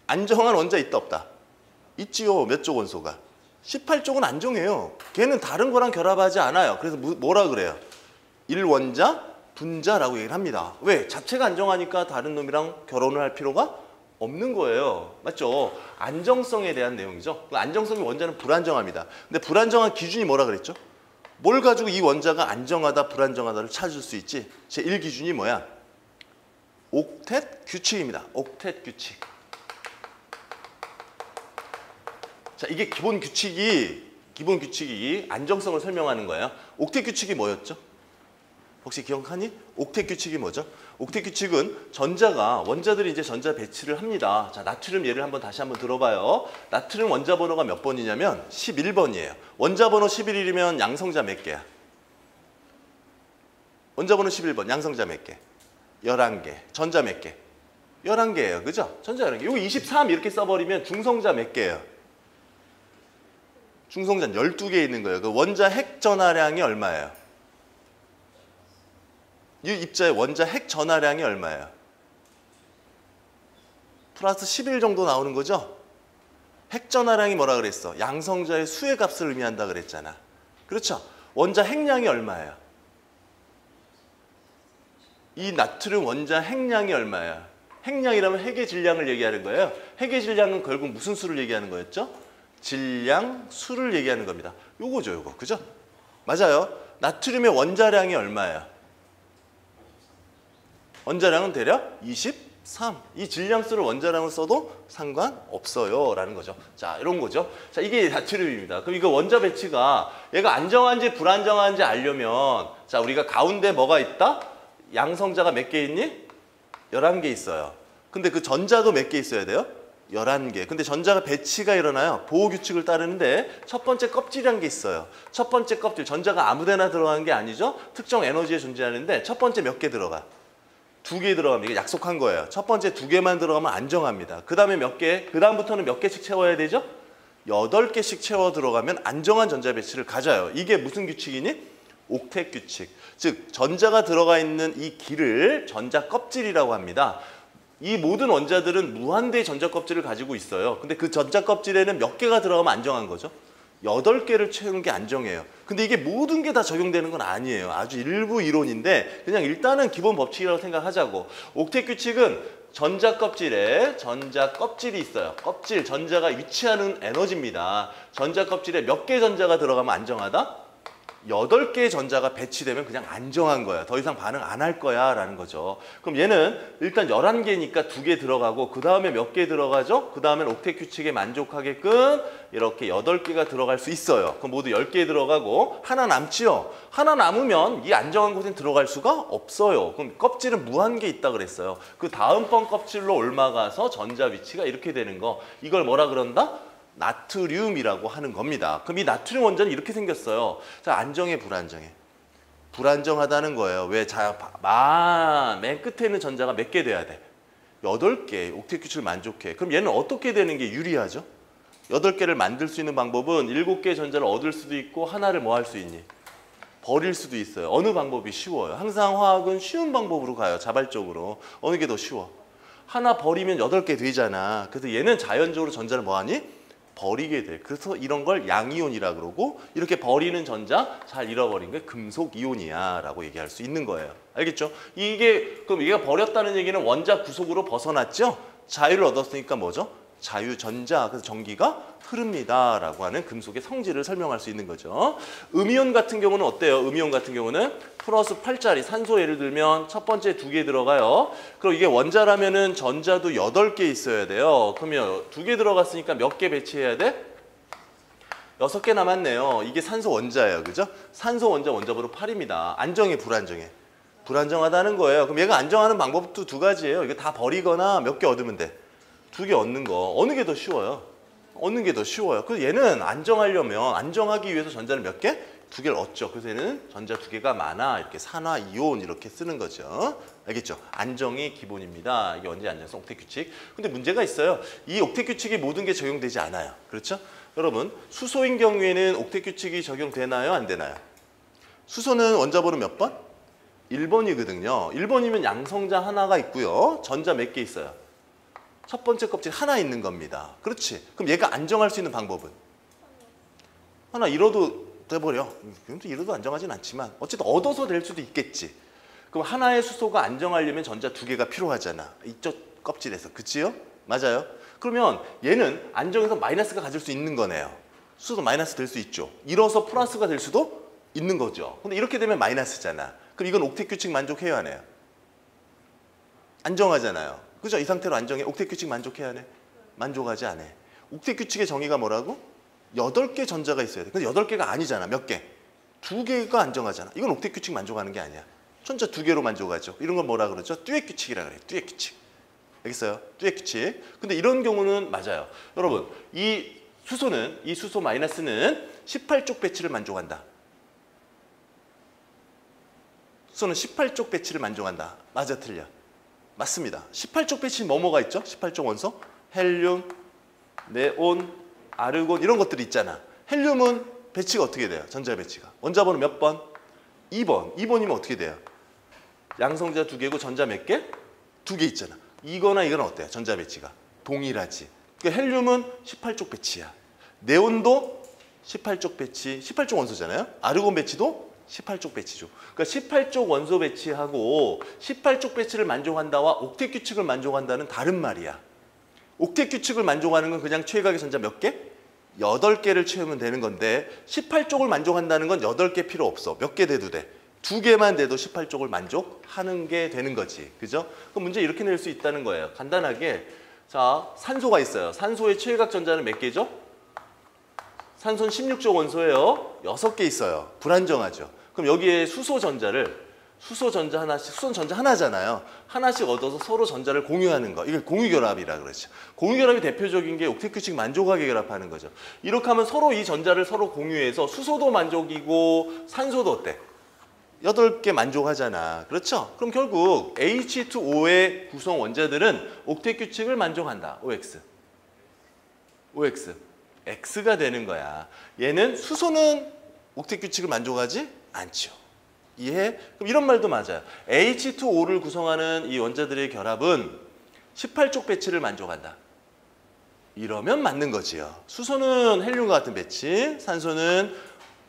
안정한 원자 있다, 없다? 있지요. 몇 쪽 원소가? 18쪽은 안정해요. 걔는 다른 거랑 결합하지 않아요. 그래서 뭐라 그래요? 일원자, 분자라고 얘기를 합니다. 왜? 자체가 안정하니까 다른 놈이랑 결혼을 할 필요가 없는 거예요. 맞죠? 안정성에 대한 내용이죠. 안정성이 원자는 불안정합니다. 근데 불안정한 기준이 뭐라 그랬죠? 뭘 가지고 이 원자가 안정하다, 불안정하다를 찾을 수 있지? 제1기준이 뭐야? 옥텟 규칙입니다. 옥텟 규칙. 자, 이게 기본 규칙이 안정성을 설명하는 거예요. 옥텟 규칙이 뭐였죠? 혹시 기억하니? 옥텟 규칙이 뭐죠? 옥텟 규칙은 원자들이 이제 전자 배치를 합니다. 자, 나트륨 예를 다시 한번 들어봐요. 나트륨 원자 번호가 몇 번이냐면 11번이에요. 원자 번호 11이면 양성자 몇 개야? 원자 번호 11번, 양성자 몇 개? 11개. 전자 몇 개? 11개예요. 그죠? 전자 11개. 여기 23 이렇게 써버리면 중성자 몇 개예요? 중성자 12개 있는 거예요. 그 원자 핵 전하량이 얼마예요? 이 입자의 원자 핵 전하량이 얼마예요? 플러스 11 정도 나오는 거죠? 핵전하량이 뭐라 그랬어? 양성자의 수의 값을 의미한다 그랬잖아. 그렇죠? 원자 핵량이 얼마예요? 이 나트륨 원자 핵량이 얼마야? 핵량이라면 핵의 질량을 얘기하는 거예요. 핵의 질량은 결국 무슨 수를 얘기하는 거였죠? 질량 수를 얘기하는 겁니다. 요거죠, 요거. 그죠? 맞아요. 나트륨의 원자량이 얼마예요? 원자량은 대략 23. 이 질량수를 원자량을 써도 상관없어요 라는 거죠. 자, 이런 거죠. 자, 이게 나트륨입니다. 그럼 이거 원자 배치가 얘가 안정한지 불안정한지 알려면 자, 우리가 가운데 뭐가 있다? 양성자가 몇 개 있니? 11개 있어요. 근데 그 전자도 몇 개 있어야 돼요? 11개. 근데 전자가 배치가 일어나요. 보호규칙을 따르는데 첫 번째 껍질이란 게 있어요. 첫 번째 껍질, 전자가 아무데나 들어간 게 아니죠. 특정 에너지에 존재하는데 첫 번째 몇 개 들어가? 2개 들어가면 이게 약속한 거예요. 첫 번째 2개만 들어가면 안정합니다. 그 다음에 몇 개? 그 다음부터는 몇 개씩 채워야 되죠? 8개씩 채워 들어가면 안정한 전자 배치를 가져요. 이게 무슨 규칙이니? 옥텟 규칙. 즉 전자가 들어가 있는 이 길을 전자 껍질이라고 합니다. 이 모든 원자들은 무한대의 전자 껍질을 가지고 있어요. 근데 그 전자 껍질에는 몇 개가 들어가면 안정한 거죠? 8개를 채우는 게 안정해요. 근데 이게 모든 게 다 적용되는 건 아니에요. 아주 일부 이론인데 그냥 일단은 기본 법칙이라고 생각하자고. 옥텟 규칙은 전자 껍질에 전자 껍질이 있어요. 껍질, 전자가 위치하는 에너지입니다. 전자 껍질에 몇 개 전자가 들어가면 안정하다? 8개의 전자가 배치되면 그냥 안정한 거야. 더 이상 반응 안 할 거야 라는 거죠. 그럼 얘는 일단 11개니까 2개 들어가고 그 다음에 몇 개 들어가죠? 그 다음엔 옥텟 규칙에 만족하게끔 이렇게 8개가 들어갈 수 있어요. 그럼 모두 10개 들어가고 하나 남지요? 하나 남으면 이 안정한 곳엔 들어갈 수가 없어요. 그럼 껍질은 무한개 있다 그랬어요. 그 다음 번 껍질로 옮아가서 전자 위치가 이렇게 되는 거. 이걸 뭐라 그런다? 나트륨이라고 하는 겁니다. 그럼 이 나트륨 원자는 이렇게 생겼어요. 자, 안정해, 불안정해? 불안정하다는 거예요. 왜? 맨 끝에 있는 전자가 몇 개 돼야 돼? 8개. 옥텟 규칙을 만족해. 그럼 얘는 어떻게 되는 게 유리하죠? 8개를 만들 수 있는 방법은 7개의 전자를 얻을 수도 있고 하나를 뭐 할 수 있니? 버릴 수도 있어요. 어느 방법이 쉬워요? 항상 화학은 쉬운 방법으로 가요. 자발적으로. 어느 게 더 쉬워? 하나 버리면 8개 되잖아. 그래서 얘는 자연적으로 전자를 뭐 하니? 버리게 돼. 그래서 이런 걸 양이온이라 그러고 이렇게 버리는 전자 잘 잃어버린 게 금속 이온이야 라고 얘기할 수 있는 거예요. 알겠죠? 그럼 얘가 버렸다는 얘기는 원자 구속으로 벗어났죠? 자유를 얻었으니까 뭐죠? 자유전자, 그래서 전기가 흐릅니다 라고 하는 금속의 성질을 설명할 수 있는 거죠. 음이온 같은 경우는 어때요? 음이온 같은 경우는 플러스 8짜리 산소 예를 들면 첫 번째 2개 들어가요. 그럼 이게 원자라면은 전자도 8개 있어야 돼요. 그러면 2개 들어갔으니까 몇 개 배치해야 돼? 6개 남았네요. 이게 산소 원자예요. 그죠? 산소 원자 원자번호 8입니다. 안정해, 불안정해? 불안정하다는 거예요. 그럼 얘가 안정하는 방법도 2가지예요. 이거 다 버리거나 몇 개 얻으면 돼. 2개 얻는 거. 어느 게 더 쉬워요? 얻는 게 더 쉬워요. 그래서 얘는 안정하려면 안정하기 위해서 전자를 몇 개? 2개를 얻죠. 그래서 얘는 전자 2개가 많아. 이렇게 산화, 이온 이렇게 쓰는 거죠. 알겠죠? 안정이 기본입니다. 이게 원자 안정성 옥텟 규칙. 근데 문제가 있어요. 이 옥텟 규칙이 모든 게 적용되지 않아요. 그렇죠? 여러분, 수소인 경우에는 옥텟 규칙이 적용되나요? 안 되나요? 수소는 원자번호 몇 번? 1번이거든요. 1번이면 양성자 하나가 있고요. 전자 몇 개 있어요? 첫 번째 껍질 하나 있는 겁니다. 그렇지? 그럼 얘가 안정할 수 있는 방법은? 하나 잃어도 돼버려. 잃어도 안정하진 않지만 어쨌든 얻어서 될 수도 있겠지. 그럼 하나의 수소가 안정하려면 전자 2개가 필요하잖아. 이쪽 껍질에서. 그치요? 맞아요? 그러면 얘는 안정해서 마이너스가 가질 수 있는 거네요. 수소 마이너스 될 수 있죠. 잃어서 플러스가 될 수도 있는 거죠. 근데 이렇게 되면 마이너스잖아. 그럼 이건 옥텟 규칙 만족해야 하네요. 안정하잖아요. 그죠? 이 상태로 안정해. 옥텟 규칙 만족해야 하네? 만족하지 않아. 옥텟 규칙의 정의가 뭐라고? 8개 전자가 있어야 돼. 근데 8개가 아니잖아. 몇 개? 2개가 안정하잖아. 이건 옥텟 규칙 만족하는 게 아니야. 전자 2개로 만족하죠. 이런 건 뭐라 그러죠? 듀엣 규칙이라 그래요. 듀엣 규칙. 알겠어요? 듀엣 규칙. 근데 이런 경우는 맞아요. 여러분, 이 수소 마이너스는 18쪽 배치를 만족한다. 수소는 18쪽 배치를 만족한다. 맞아, 틀려? 맞습니다. 18쪽 배치는 뭐가 있죠? 18쪽 원소? 헬륨, 네온, 아르곤 이런 것들이 있잖아. 헬륨은 배치가 어떻게 돼요? 전자 배치가. 원자번호 몇 번? 2번. 2번이면 어떻게 돼요? 양성자 2개고 전자 몇 개? 2개 있잖아. 이거나 이거는 어때요? 전자 배치가. 동일하지. 그러니까 헬륨은 18쪽 배치야. 네온도 18쪽 배치, 18쪽 원소잖아요. 아르곤 배치도 18쪽 배치죠. 그러니까 18쪽 원소 배치하고 18쪽 배치를 만족한다와 옥텟 규칙을 만족한다는 다른 말이야. 옥텟 규칙을 만족하는 건 그냥 최외곽의 전자 몇 개? 8개를 채우면 되는 건데 18쪽을 만족한다는 건 8개 필요 없어. 몇 개 돼도 돼. 2개만 돼도 18쪽을 만족하는 게 되는 거지. 그죠? 그럼 문제 이렇게 낼 수 있다는 거예요. 간단하게. 자, 산소가 있어요. 산소의 최외곽 전자는 몇 개죠? 산소는 16쪽 원소예요. 6개 있어요. 불안정하죠. 그럼 여기에 수소 전자 하나씩, 수소는 전자 하나잖아요. 하나씩 얻어서 서로 전자를 공유하는 거. 이걸 공유결합이라 그러죠. 공유결합이 대표적인 게 옥텟 규칙 만족하게 결합하는 거죠. 이렇게 하면 서로 이 전자를 서로 공유해서 수소도 만족이고 산소도 어때? 8개 만족하잖아. 그렇죠? 그럼 결국 H2O의 구성 원자들은 옥텟 규칙을 만족한다. OX. X가 되는 거야. 얘는 수소는 옥텟 규칙을 만족하지 않죠. 이해? 그럼 이런 말도 맞아요. H2O를 구성하는 이 원자들의 결합은 18쪽 배치를 만족한다. 이러면 맞는 거지요. 수소는 헬륨과 같은 배치, 산소는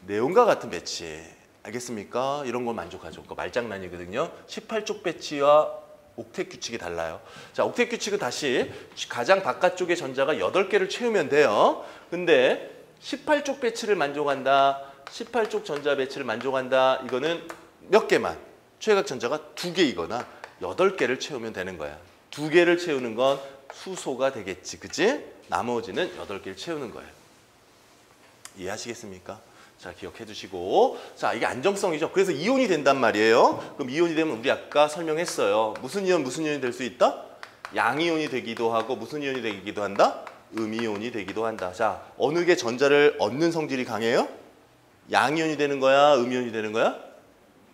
네온과 같은 배치. 알겠습니까? 이런 걸 만족하죠. 그러니까 말장난이거든요. 18쪽 배치와 옥텟 규칙이 달라요. 자, 옥텟 규칙은 다시 가장 바깥쪽에 전자가 8개를 채우면 돼요. 근데 18쪽 배치를 만족한다. 18쪽 전자 배치를 만족한다. 이거는 몇 개만. 최외곽 전자가 2개이거나 8개를 채우면 되는 거야. 2개를 채우는 건 수소가 되겠지. 그치? 나머지는 8개를 채우는 거예요. 이해하시겠습니까? 자, 기억해 두시고. 자, 이게 안정성이죠. 그래서 이온이 된단 말이에요. 그럼 이온이 되면 우리 아까 설명했어요. 무슨 이온이 될 수 있다? 양이온이 되기도 하고 무슨 이온이 되기도 한다? 음이온이 되기도 한다. 자, 어느 게 전자를 얻는 성질이 강해요? 양이온이 되는 거야? 음이온이 되는 거야?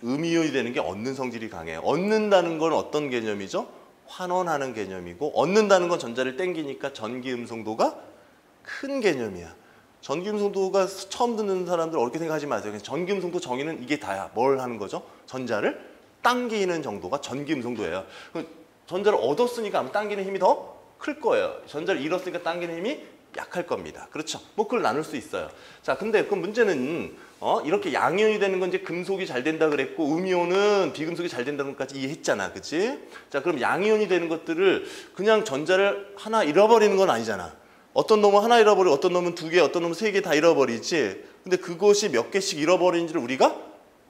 음이온이 되는 게 얻는 성질이 강해요. 얻는다는 건 어떤 개념이죠? 환원하는 개념이고 얻는다는 건 전자를 땡기니까 전기음성도가 큰 개념이야. 전기음성도가 처음 듣는 사람들 어렵게 생각하지 마세요. 전기음성도 정의는 이게 다야. 뭘 하는 거죠? 전자를 당기는 정도가 전기음성도예요. 전자를 얻었으니까 아마 당기는 힘이 더 클 거예요. 전자를 잃었으니까 당기는 힘이 약할 겁니다. 그렇죠? 뭐 그걸 나눌 수 있어요. 자, 근데 그 문제는 이렇게 양이온이 되는 건 이제 금속이 잘 된다 그랬고 음이온은 비금속이 잘 된다는 것까지 이해했잖아. 그치? 자, 그럼 양이온이 되는 것들을 그냥 전자를 하나 잃어버리는 건 아니잖아. 어떤 놈은 하나 잃어버리고 어떤 놈은 2개, 어떤 놈은 3개 다 잃어버리지. 근데 그것이 몇 개씩 잃어버리는지를 우리가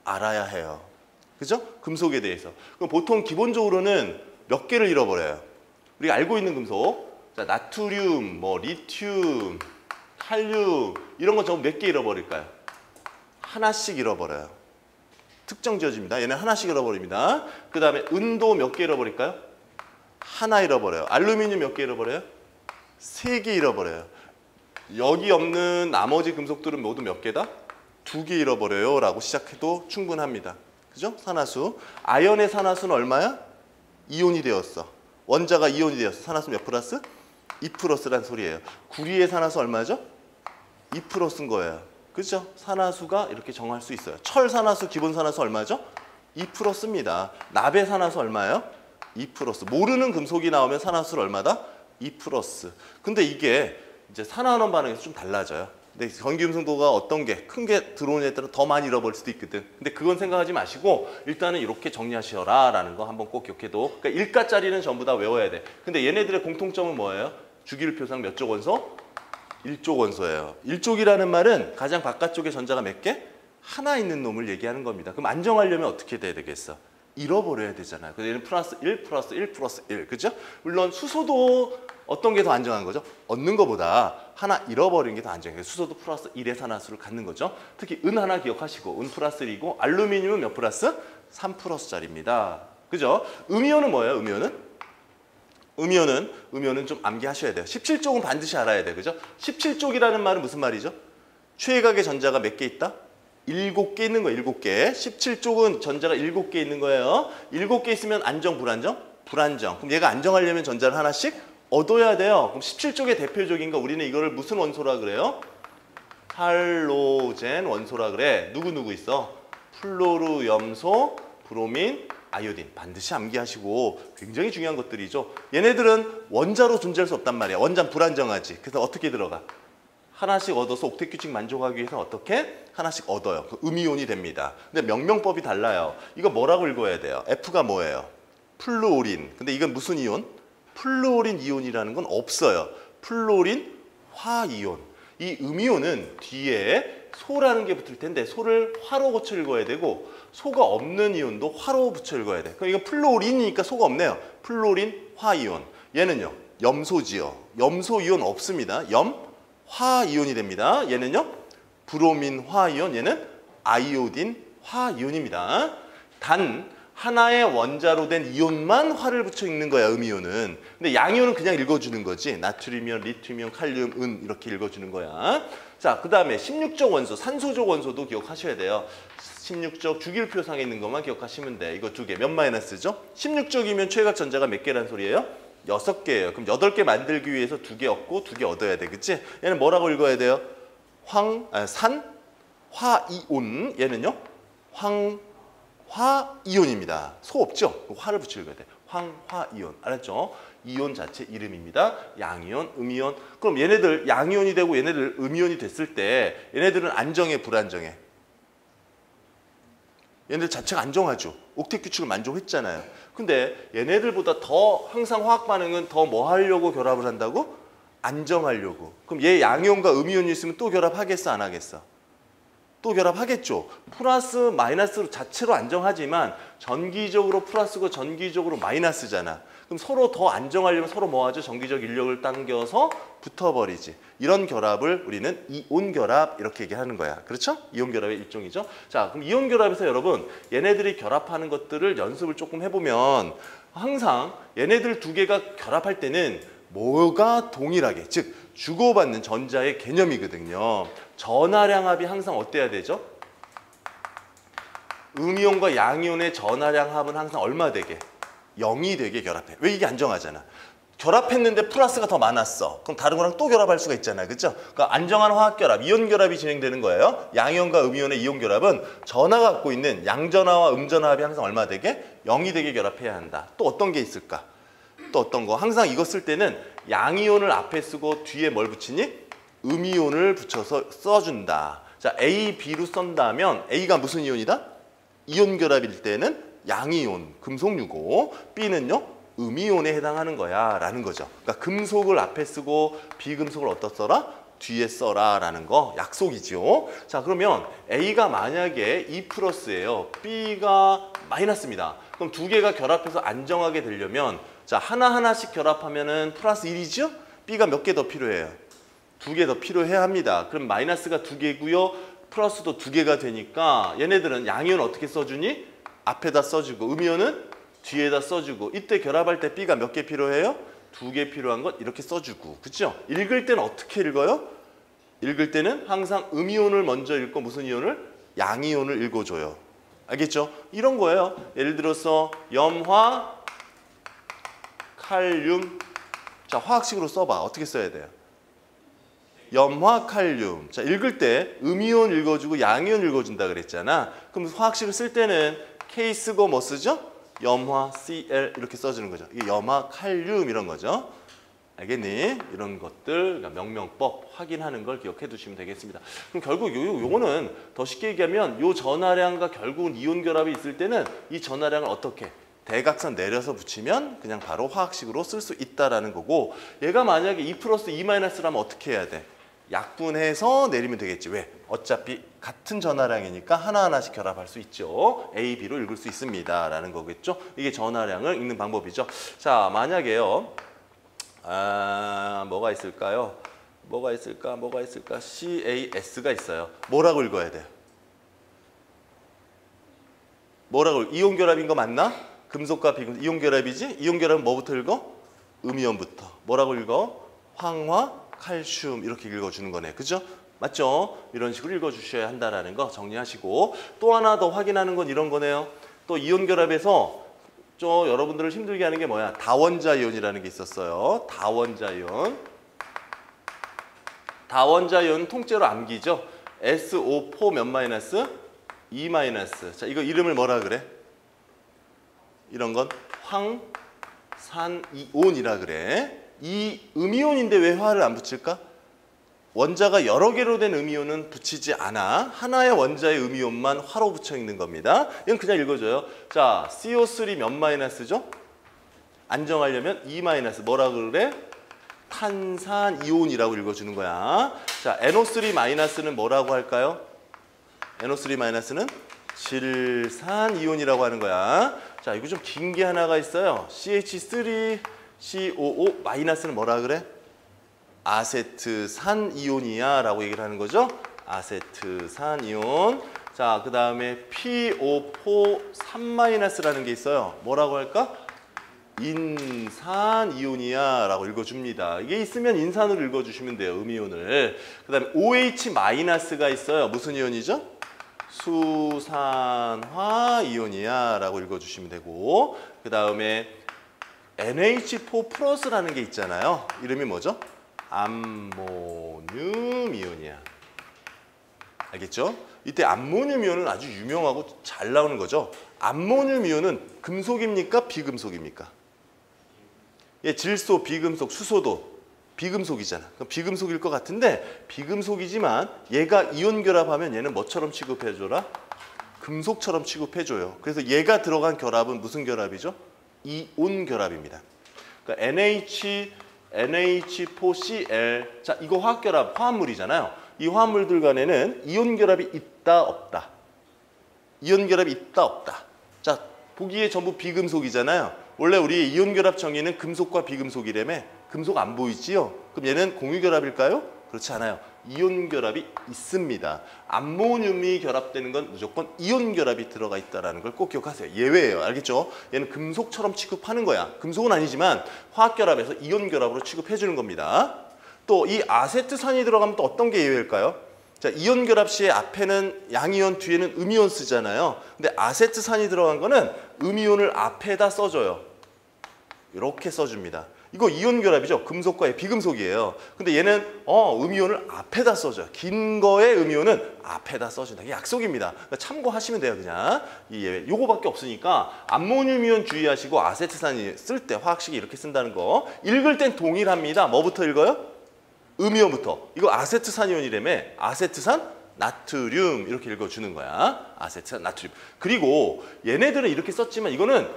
알아야 해요. 그죠? 금속에 대해서. 그럼 보통 기본적으로는 몇 개를 잃어버려요? 우리가 알고 있는 금속. 자, 나트륨, 뭐 리튬, 칼륨 이런 거 전부 몇 개 잃어버릴까요? 하나씩 잃어버려요. 특정 지어집니다. 얘는 하나씩 잃어버립니다. 그 다음에 은도 몇 개 잃어버릴까요? 하나 잃어버려요. 알루미늄 몇 개 잃어버려요? 3개 잃어버려요. 여기 없는 나머지 금속들은 모두 몇 개다? 2개 잃어버려요 라고 시작해도 충분합니다. 그죠? 산화수. 아연의 산화수는 얼마야? 이온이 되었어. 원자가 이온이 되었어. 산화수 몇 플러스? 2 플러스란 소리예요. 구리의 산화수 얼마죠? 2 플러스인 거예요. 그죠? 산화수가 이렇게 정할 수 있어요. 철 산화수, 기본 산화수 얼마죠? 2 플러스입니다. 납의 산화수 얼마예요? 2 플러스. 모르는 금속이 나오면 산화수를 얼마다? 2 플러스. 근데 이게 이제 산화환원 반응에서 좀 달라져요. 근데 전기음성도가 어떤 게 큰 게 들어오냐에 따라 더 많이 잃어버릴 수도 있거든. 근데 그건 생각하지 마시고 일단은 이렇게 정리하시어라 라는 거 한번 꼭 기억해도. 그러니까 일가짜리는 전부 다 외워야 돼. 근데 얘네들의 공통점은 뭐예요? 주기율표상 몇 쪽 원소? 1쪽 원소예요. 1쪽이라는 말은 가장 바깥쪽에 전자가 몇 개? 하나 있는 놈을 얘기하는 겁니다. 그럼 안정하려면 어떻게 돼야 되겠어? 잃어버려야 되잖아요. 그래서 얘는 플러스 1, 플러스 1, 플러스 1. 그죠? 물론 수소도 어떤 게 더 안정한 거죠? 얻는 것보다 하나 잃어버리는 게 더 안정해요. 수소도 플러스 1의 산화수를 갖는 거죠. 특히 은 하나 기억하시고 은 플러스 1이고 알루미늄은 몇 플러스? 3 플러스짜리입니다. 그죠? 음이온은 뭐예요? 음이온은 좀 암기하셔야 돼요. 17쪽은 반드시 알아야 돼요. 그죠? 17쪽이라는 말은 무슨 말이죠? 최외곽의 전자가 몇 개 있다? 7개 있는 거예요. 7개. 17쪽은 전자가 7개 있는 거예요. 7개 있으면 안정, 불안정? 불안정. 그럼 얘가 안정하려면 전자를 하나씩 얻어야 돼요. 그럼 17쪽의 대표적인 거 우리는 이거를 무슨 원소라 그래요? 할로젠 원소라 그래. 누구 있어? 플로르, 염소, 브로민, 아이오딘 반드시 암기하시고 굉장히 중요한 것들이죠. 얘네들은 원자로 존재할 수 없단 말이야. 원자는 불안정하지. 그래서 어떻게 들어가? 하나씩 얻어서 옥텟 규칙 만족하기 위해서 어떻게? 하나씩 얻어요. 그 음이온이 됩니다. 근데 명명법이 달라요. 이거 뭐라고 읽어야 돼요? F가 뭐예요? 플루오린. 근데 이건 무슨 이온? 플루오린 이온이라는 건 없어요. 플루오린 화이온. 이 음이온은 뒤에 소라는 게 붙을 텐데 소를 화로 고쳐 읽어야 되고 소가 없는 이온도 화로 붙여 읽어야 돼. 그럼 이건 플루오린이니까 소가 없네요. 플루오린 화이온. 얘는요. 염소지요. 염소 이온 없습니다. 화이온이 됩니다. 얘는요. 브로민 화이온. 얘는 아이오딘 화이온입니다. 단 하나의 원자로 된 이온만 화를 붙여 읽는 거야, 음이온은. 근데 양이온은 그냥 읽어주는 거지. 나트륨이온, 리튬이온, 칼륨, 은 이렇게 읽어주는 거야. 자, 그 다음에 16족 원소, 산소족 원소도 기억하셔야 돼요. 16족 주기율표상에 있는 것만 기억하시면 돼. 이거 두 개. 몇 마이너스죠? 16족이면 최각 전자가 몇 개란 소리예요? 6개예요. 그럼 8개 만들기 위해서 2개 얻고 2개 얻어야 돼. 그치? 얘는 뭐라고 읽어야 돼요? 산, 화이온. 얘는요? 화이온입니다. 소 없죠? 화를 붙여 읽어야 돼. 황화이온. 알았죠? 이온 자체 이름입니다. 양이온, 음이온. 그럼 얘네들 양이온이 되고 얘네들 음이온이 됐을 때 얘네들은 안정해, 불안정해? 얘네들 자체가 안정하죠. 옥텟 규칙을 만족했잖아요. 근데 얘네들보다 더 항상 화학 반응은 더 뭐 하려고 결합을 한다고? 안정하려고. 그럼 얘 양이온과 음이온이 있으면 또 결합하겠어, 안 하겠어? 또 결합하겠죠. 플러스 마이너스로 자체로 안정하지만 전기적으로 플러스고 전기적으로 마이너스잖아. 그럼 서로 더 안정하려면 서로 뭐 하죠? 전기적 인력을 당겨서 붙어버리지. 이런 결합을 우리는 이온 결합 이렇게 얘기하는 거야. 그렇죠? 이온 결합의 일종이죠. 자, 그럼 이온 결합에서 여러분 얘네들이 결합하는 것들을 연습을 조금 해보면 항상 얘네들 두 개가 결합할 때는 뭐가 동일하게, 즉 주고받는 전자의 개념이거든요. 전하량 합이 항상 어때야 되죠? 음이온과 양이온의 전하량 합은 항상 얼마 되게? 0이 되게 결합해. 왜? 이게 안정하잖아. 결합했는데 플러스가 더 많았어. 그럼 다른 거랑 또 결합할 수가 있잖아요. 그렇죠? 그러니까 안정한 화학 결합, 이온 결합이 진행되는 거예요. 양이온과 음이온의 이온 결합은 전하가 갖고 있는 양전하와 음전하 합이 항상 얼마 되게? 0이 되게 결합해야 한다. 또 어떤 게 있을까? 또 어떤 거? 항상 이거 쓸 때는 양이온을 앞에 쓰고 뒤에 뭘 붙이니? 음이온을 붙여서 써준다. 자, A, B로 쓴다면 A가 무슨 이온이다? 이온 결합일 때는 양이온, 금속유고, B는요? 음이온에 해당하는 거야 라는 거죠. 그러니까 금속을 앞에 쓰고 비금속을 어디다 써라? 뒤에 써라 라는 거 약속이죠. 자, 그러면 A가 만약에 2+예요. B가 마이너스입니다. 그럼 두 개가 결합해서 안정하게 되려면 자, 하나하나씩 결합하면은 플러스 1이죠? B가 몇 개 더 필요해요? 2개 더 필요해야 합니다. 그럼 마이너스가 2개고요. 플러스도 2개가 되니까 얘네들은 양이온 어떻게 써주니? 앞에다 써주고 음이온은 뒤에다 써주고 이때 결합할 때 B가 몇 개 필요해요? 2개 필요한 것 이렇게 써주고. 그렇죠? 읽을 때는 어떻게 읽어요? 읽을 때는 항상 음이온을 먼저 읽고 무슨 이온을? 양이온을 읽어줘요. 알겠죠? 이런 거예요. 예를 들어서 염화, 칼륨. 자, 화학식으로 써봐. 어떻게 써야 돼요? 염화, 칼륨. 자, 읽을 때 음이온 읽어주고 양이온 읽어준다 그랬잖아. 그럼 화학식을 쓸 때는 K 쓰고 뭐 쓰죠? 염화, Cl 이렇게 써주는 거죠. 이게 염화, 칼륨 이런 거죠. 알겠니? 이런 것들, 그러니까 명명법 확인하는 걸 기억해 두시면 되겠습니다. 그럼 결국 요거는 더 쉽게 얘기하면 요 전하량과 결국은 이온 결합이 있을 때는 이 전하량을 어떻게? 대각선 내려서 붙이면 그냥 바로 화학식으로 쓸 수 있다라는 거고, 얘가 만약에 2+2-라면 어떻게 해야 돼? 약분해서 내리면 되겠지. 왜? 어차피 같은 전하량이니까 하나하나씩 결합할 수 있죠. A, B로 읽을 수 있습니다. 라는 거겠죠. 이게 전하량을 읽는 방법이죠. 자, 만약에요. 뭐가 있을까요? 뭐가 있을까? CAS가 있어요. 뭐라고 읽어야 돼요? 뭐라고? 이온 결합인 거 맞나? 금속과 비금속. 이온 결합이지? 이온 결합은 뭐부터 읽어? 음이온부터. 뭐라고 읽어? 황화, 칼슘 이렇게 읽어주는 거네. 그죠? 맞죠? 이런 식으로 읽어주셔야 한다는 거 정리하시고, 또 하나 더 확인하는 건 이런 거네요. 또 이온 결합에서 좀 여러분들을 힘들게 하는 게 뭐야? 다원자 이온이라는 게 있었어요. 다원자 이온. 다원자 이온 통째로 암기죠. SO4 몇 마이너스? 2 마이너스. 자, 이거 이름을 뭐라 그래? 이런 건 황산이온이라 그래. 이 음이온인데 왜 화를 안 붙일까? 원자가 여러 개로 된 음이온은 붙이지 않아. 하나의 원자의 음이온만 화로 붙여 있는 겁니다. 이건 그냥 읽어줘요. 자, CO3 몇 마이너스죠? 안정하려면 2 마이너스. 뭐라 그래? 탄산이온이라고 읽어주는 거야. 자, NO3 마이너스는 뭐라고 할까요? NO3 마이너스는 질산이온이라고 하는 거야. 자, 이거 좀 긴 게 하나가 있어요. CH3COO 마이너스는 뭐라 그래? 아세트산이온이야 라고 얘기를 하는 거죠. 아세트산이온. 자, 그 다음에 PO4 3-라는 게 있어요. 뭐라고 할까? 인산이온이야 라고 읽어줍니다. 이게 있으면 인산으로 읽어주시면 돼요. 음이온을. 그 다음에 OH-가 있어요. 무슨 이온이죠? 수산화이온이야 라고 읽어주시면 되고, 그 다음에 NH4 플러스라는 게 있잖아요. 이름이 뭐죠? 암모늄 이온이야. 알겠죠? 이때 암모늄 이온은 아주 유명하고 잘 나오는 거죠. 암모늄 이온은 금속입니까? 비금속입니까? 예, 질소, 비금속, 수소도 비금속이잖아. 그럼 비금속일 것 같은데 비금속이지만 얘가 이온 결합하면 얘는 뭐처럼 취급해줘라? 금속처럼 취급해줘요. 그래서 얘가 들어간 결합은 무슨 결합이죠? 이온 결합입니다. 그러니까 NH4Cl. 자, 이거 화학결합, 화합물이잖아요. 이 화합물들 간에는 이온 결합이 있다, 없다. 이온 결합이 있다, 없다. 자, 보기에 전부 비금속이잖아요. 원래 우리 이온 결합 정의는 금속과 비금속이라며. 금속 안 보이지요? 그럼 얘는 공유결합일까요? 그렇지 않아요. 이온 결합이 있습니다. 암모늄이 결합되는 건 무조건 이온 결합이 들어가 있다는 걸 꼭 기억하세요. 예외예요. 알겠죠? 얘는 금속처럼 취급하는 거야. 금속은 아니지만 화학 결합에서 이온 결합으로 취급해 주는 겁니다. 또 이 아세트산이 들어가면 또 어떤 게 예외일까요? 자, 이온 결합 시에 앞에는 양이온, 뒤에는 음이온 쓰잖아요. 근데 아세트산이 들어간 거는 음이온을 앞에다 써줘요. 이렇게 써줍니다. 이거 이온 결합이죠. 금속과 비금속이에요. 근데 얘는 음이온을 앞에다 써줘요. 긴 거에 음이온은 앞에다 써준다. 이게 약속입니다. 그러니까 참고하시면 돼요. 그냥 이 예외. 요거밖에 없으니까 암모늄 이온 주의하시고 아세트산이 쓸 때 화학식이 이렇게 쓴다는 거. 읽을 땐 동일합니다. 뭐부터 읽어요? 음이온부터. 이거 아세트산이온이라며. 아세트산 나트륨 이렇게 읽어주는 거야. 아세트산 나트륨. 그리고 얘네들은 이렇게 썼지만 이거는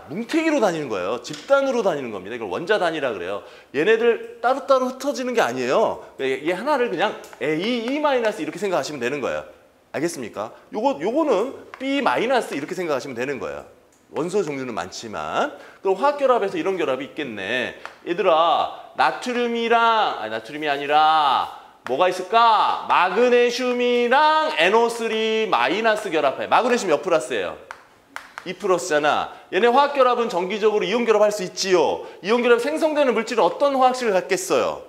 뭉태기로 다니는 거예요. 집단으로 다니는 겁니다. 이걸 원자 단위라 그래요. 얘네들 따로따로 흩어지는 게 아니에요. 얘 하나를 그냥 A, E- 이렇게 생각하시면 되는 거예요. 알겠습니까? 요거는 B- 이렇게 생각하시면 되는 거예요. 원소 종류는 많지만. 그럼 화학결합에서 이런 결합이 있겠네. 얘들아, 나트륨이 아니라 뭐가 있을까? 마그네슘이랑 NO3- 결합해. 마그네슘 몇 플러스예요? 2 플러스잖아. 얘네 화학결합은 정기적으로 이온결합할 수 있지요. 이온결합 생성되는 물질은 어떤 화학식을 갖겠어요?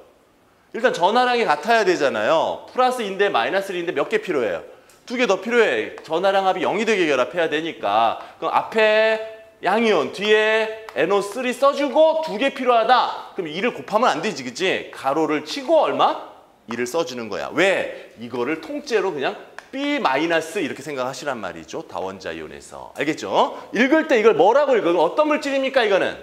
일단 전하량이 같아야 되잖아요. 플러스인데 마이너스인데 몇 개 필요해요? 2개 더 필요해. 전하량 합이 0이 되게 결합해야 되니까. 그럼 앞에 양이온, 뒤에 NO3 써주고 2개 필요하다. 그럼 2를 곱하면 안 되지, 그치? 가로를 치고 얼마? 2를 써주는 거야. 왜? 이거를 통째로 그냥 B- 이렇게 생각하시란 말이죠. 다원자 이온에서. 알겠죠? 읽을 때 이걸 뭐라고 읽어요? 어떤 물질입니까, 이거는?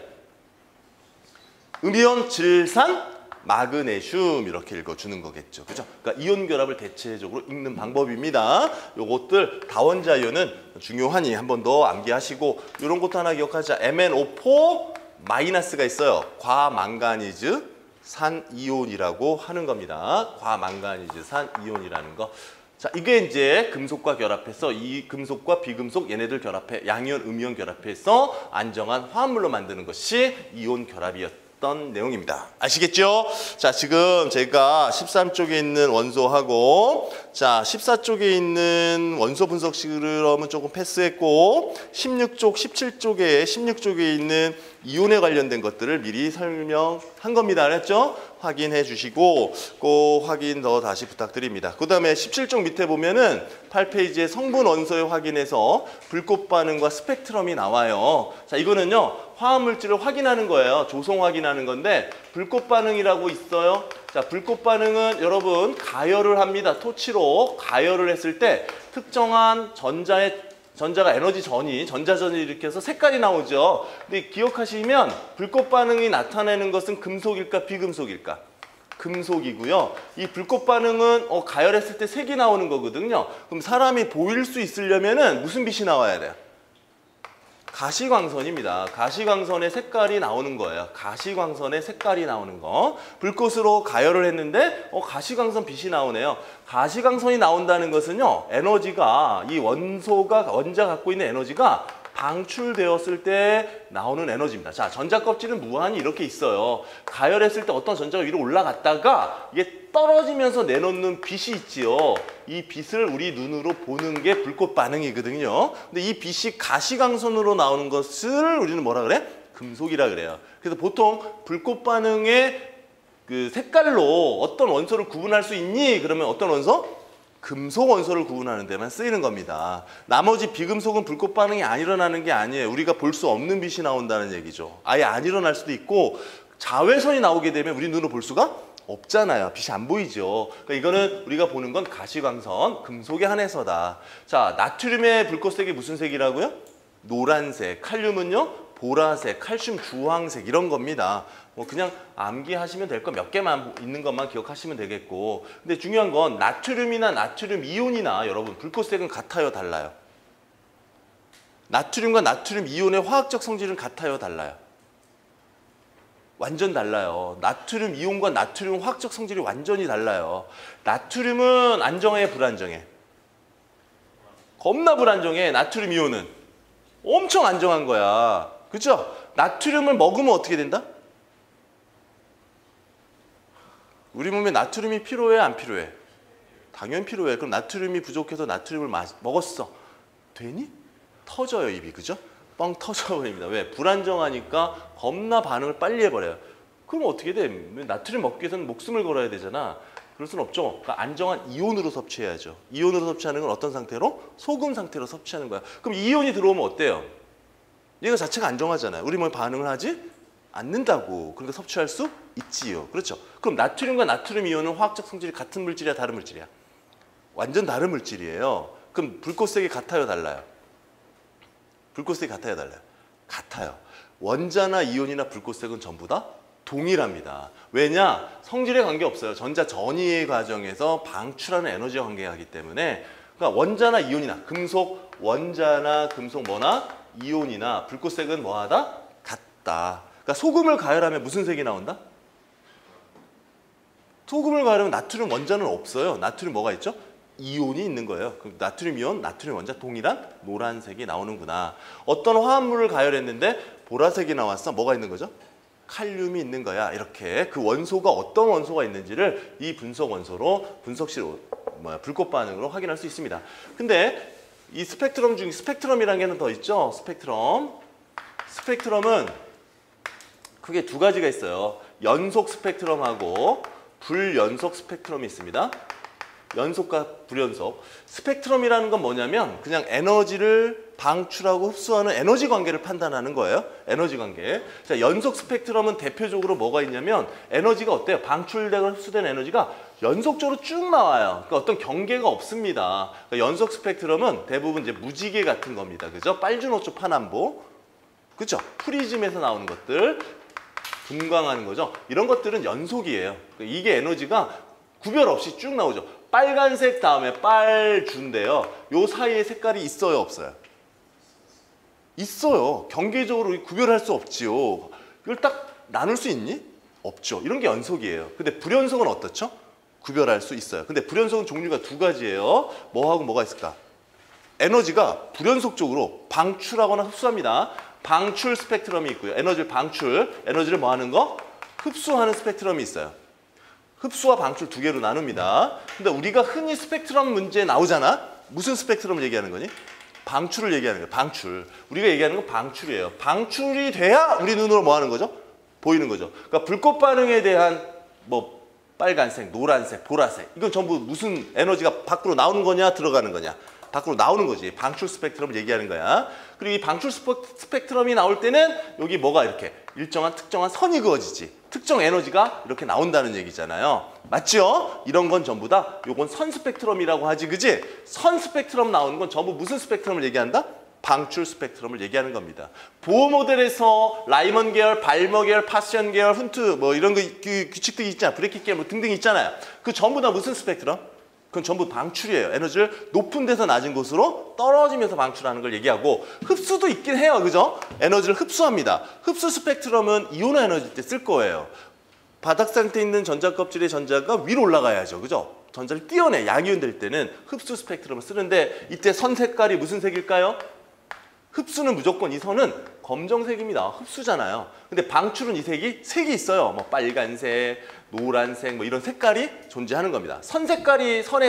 음이온, 질산, 마그네슘 이렇게 읽어주는 거겠죠. 그죠? 그러니까 이온 결합을 대체적으로 읽는 방법입니다. 요것들 다원자 이온은 중요하니 한 번 더 암기하시고 이런 것도 하나 기억하자. MnO4- 가 있어요. 과망가니즈 산 이온이라고 하는 겁니다. 과망가니즈 산 이온이라는 거. 자, 이게 이제 금속과 결합해서 이 금속과 비금속 얘네들 결합해 양이온, 음이온 결합해서 안정한 화합물로 만드는 것이 이온 결합이었던 내용입니다. 아시겠죠? 자, 지금 제가 13쪽에 있는 원소하고 자, 14쪽에 있는 원소 분석식으로는 조금 패스했고 16쪽에 있는 이온에 관련된 것들을 미리 설명한 겁니다. 알았죠? 확인해 주시고 꼭 확인 더 다시 부탁드립니다. 그 다음에 17쪽 밑에 보면은 8페이지에 성분 원소에 확인해서 불꽃 반응과 스펙트럼이 나와요. 자, 이거는요 화합물질을 확인하는 거예요. 조성 확인하는 건데 불꽃 반응이라고 있어요. 자, 불꽃 반응은 여러분 가열을 합니다. 토치로 가열을 했을 때 특정한 전자의 전자가 에너지 전이, 전자전이 일으켜서 색깔이 나오죠. 근데 기억하시면 불꽃 반응이 나타내는 것은 금속일까 비금속일까? 금속이고요. 이 불꽃 반응은 가열했을 때 색이 나오는 거거든요. 그럼 사람이 보일 수 있으려면은 무슨 빛이 나와야 돼요? 가시광선입니다. 가시광선의 색깔이 나오는 거예요. 가시광선의 색깔이 나오는 거. 불꽃으로 가열을 했는데 가시광선 빛이 나오네요. 가시광선이 나온다는 것은요. 에너지가 이 원자가 갖고 있는 에너지가 방출되었을 때 나오는 에너지입니다. 자, 전자 껍질은 무한히 이렇게 있어요. 가열했을 때 어떤 전자가 위로 올라갔다가 이게 떨어지면서 내놓는 빛이 있지요. 이 빛을 우리 눈으로 보는 게 불꽃 반응이거든요. 근데 이 빛이 가시광선으로 나오는 것을 우리는 뭐라 그래? 금속이라 그래요. 그래서 보통 불꽃 반응의 그 색깔로 어떤 원소를 구분할 수 있니? 그러면 어떤 원소? 금속 원소를 구분하는 데만 쓰이는 겁니다. 나머지 비금속은 불꽃 반응이 안 일어나는 게 아니에요. 우리가 볼 수 없는 빛이 나온다는 얘기죠. 아예 안 일어날 수도 있고 자외선이 나오게 되면 우리 눈으로 볼 수가 없잖아요. 빛이 안 보이죠. 그러니까 이거는 우리가 보는 건 가시광선, 금속에 한해서다. 자, 나트륨의 불꽃색이 무슨 색이라고요? 노란색. 칼륨은요? 보라색, 칼슘 주황색 이런 겁니다. 그냥 암기하시면 될 거 몇 개만 있는 것만 기억하시면 되겠고. 근데 중요한 건 나트륨이나 나트륨 이온이나 여러분 불꽃색은 같아요, 달라요? 나트륨과 나트륨 이온의 화학적 성질은 같아요, 달라요? 완전 달라요. 나트륨 이온과 나트륨 화학적 성질이 완전히 달라요. 나트륨은 안정해, 불안정해? 겁나 불안정해. 나트륨 이온은 엄청 안정한 거야. 그죠? 나트륨을 먹으면 어떻게 된다? 우리 몸에 나트륨이 필요해, 안 필요해? 당연히 필요해. 그럼 나트륨이 부족해서 나트륨을 먹었어. 되니? 터져요, 입이. 그죠? 뻥 터져버립니다. 왜? 불안정하니까 겁나 반응을 빨리 해버려요. 그럼 어떻게 돼? 나트륨 먹기 위해서는 목숨을 걸어야 되잖아. 그럴 수는 없죠. 그러니까 안정한 이온으로 섭취해야죠. 이온으로 섭취하는 건 어떤 상태로? 소금 상태로 섭취하는 거야. 그럼 이온이 들어오면 어때요? 얘가 자체가 안정하잖아요. 우리 몸에 반응을 하지 않는다고. 그러니까 섭취할 수 있지요. 그렇죠? 그럼 나트륨과 나트륨 이온은 화학적 성질이 같은 물질이야, 다른 물질이야? 완전 다른 물질이에요. 그럼 불꽃색이 같아요, 달라요? 불꽃색이 같아요, 달라요? 같아요. 원자나 이온이나 불꽃색은 전부 다 동일합니다. 왜냐? 성질에 관계없어요. 전자 전이의 과정에서 방출하는 에너지와 관계하기 때문에. 그러니까 원자나 이온이나 금속, 원자나 금속 뭐나 이온이나 불꽃색은 뭐하다? 같다. 그러니까 소금을 가열하면 무슨 색이 나온다? 소금을 가열하면 나트륨 원자는 없어요. 나트륨 뭐가 있죠? 이온이 있는 거예요. 그럼 나트륨 이온, 나트륨 원자 동일한 노란색이 나오는구나. 어떤 화합물을 가열했는데 보라색이 나왔어. 뭐가 있는 거죠? 칼륨이 있는 거야. 이렇게 그 원소가 어떤 원소가 있는지를 이 분석 원소로 분석시로 불꽃 반응으로 확인할 수 있습니다. 근데 이 스펙트럼 중에 스펙트럼이라는 게 더 있죠. 스펙트럼은 크게 두 가지가 있어요. 연속 스펙트럼하고 불연속 스펙트럼이 있습니다. 연속과 불연속. 스펙트럼이라는 건 뭐냐면 그냥 에너지를 방출하고 흡수하는 에너지 관계를 판단하는 거예요. 에너지 관계. 자, 연속 스펙트럼은 대표적으로 뭐가 있냐면 에너지가 어때요? 방출되고 흡수된 에너지가 연속적으로 쭉 나와요. 그러니까 어떤 경계가 없습니다. 그러니까 연속 스펙트럼은 대부분 이제 무지개 같은 겁니다. 그죠? 빨주노초 파남보. 그죠? 프리즘에서 나오는 것들. 분광하는 거죠. 이런 것들은 연속이에요. 그러니까 이게 에너지가 구별 없이 쭉 나오죠. 빨간색 다음에 빨주인데요. 요 사이에 색깔이 있어요, 없어요? 있어요. 경계적으로 구별할 수 없지요. 이걸 딱 나눌 수 있니? 없죠. 이런 게 연속이에요. 근데 불연속은 어떻죠? 구별할 수 있어요. 근데 불연속은 종류가 두 가지예요. 뭐하고 뭐가 있을까? 에너지가 불연속적으로 방출하거나 흡수합니다. 방출 스펙트럼이 있고요. 에너지를 뭐 하는 거? 흡수하는 스펙트럼이 있어요. 흡수와 방출 두 개로 나눕니다. 근데 우리가 흔히 스펙트럼 문제에 나오잖아? 무슨 스펙트럼을 얘기하는 거니? 방출을 얘기하는 거예요. 방출. 우리가 얘기하는 건 방출이에요. 방출이 돼야 우리 눈으로 뭐 하는 거죠? 보이는 거죠. 그러니까 불꽃 반응에 대한 뭐 빨간색, 노란색, 보라색 이건 전부 무슨 에너지가 밖으로 나오는 거냐 들어가는 거냐? 밖으로 나오는 거지. 방출 스펙트럼을 얘기하는 거야. 그리고 이 방출 스펙트럼이 나올 때는 여기 뭐가 이렇게 일정한 특정한 선이 그어지지. 특정 에너지가 이렇게 나온다는 얘기잖아요. 맞죠? 이런 건 전부 다 요건 선 스펙트럼이라고 하지, 그지? 선 스펙트럼 나오는 건 전부 무슨 스펙트럼을 얘기한다? 방출 스펙트럼을 얘기하는 겁니다. 보어 모델에서 라이먼 계열, 발머 계열, 파스천 계열, 훈트 뭐 이런 거 규칙들이 있잖아요. 브래킷 계열 뭐 등등 있잖아요. 그 전부 다 무슨 스펙트럼? 그건 전부 방출이에요. 에너지를 높은 데서 낮은 곳으로 떨어지면서 방출하는 걸 얘기하고, 흡수도 있긴 해요. 그죠? 에너지를 흡수합니다. 흡수 스펙트럼은 이온화 에너지 때 쓸 거예요. 바닥 상태에 있는 전자 껍질의 전자가 위로 올라가야죠. 그죠? 전자를 띄어내 양이온 될 때는 흡수 스펙트럼을 쓰는데, 이때 선 색깔이 무슨 색일까요? 흡수는 무조건 이 선은 검정색입니다. 흡수잖아요. 근데 방출은 이 색이 있어요. 뭐 빨간색, 노란색 뭐 이런 색깔이 존재하는 겁니다. 선의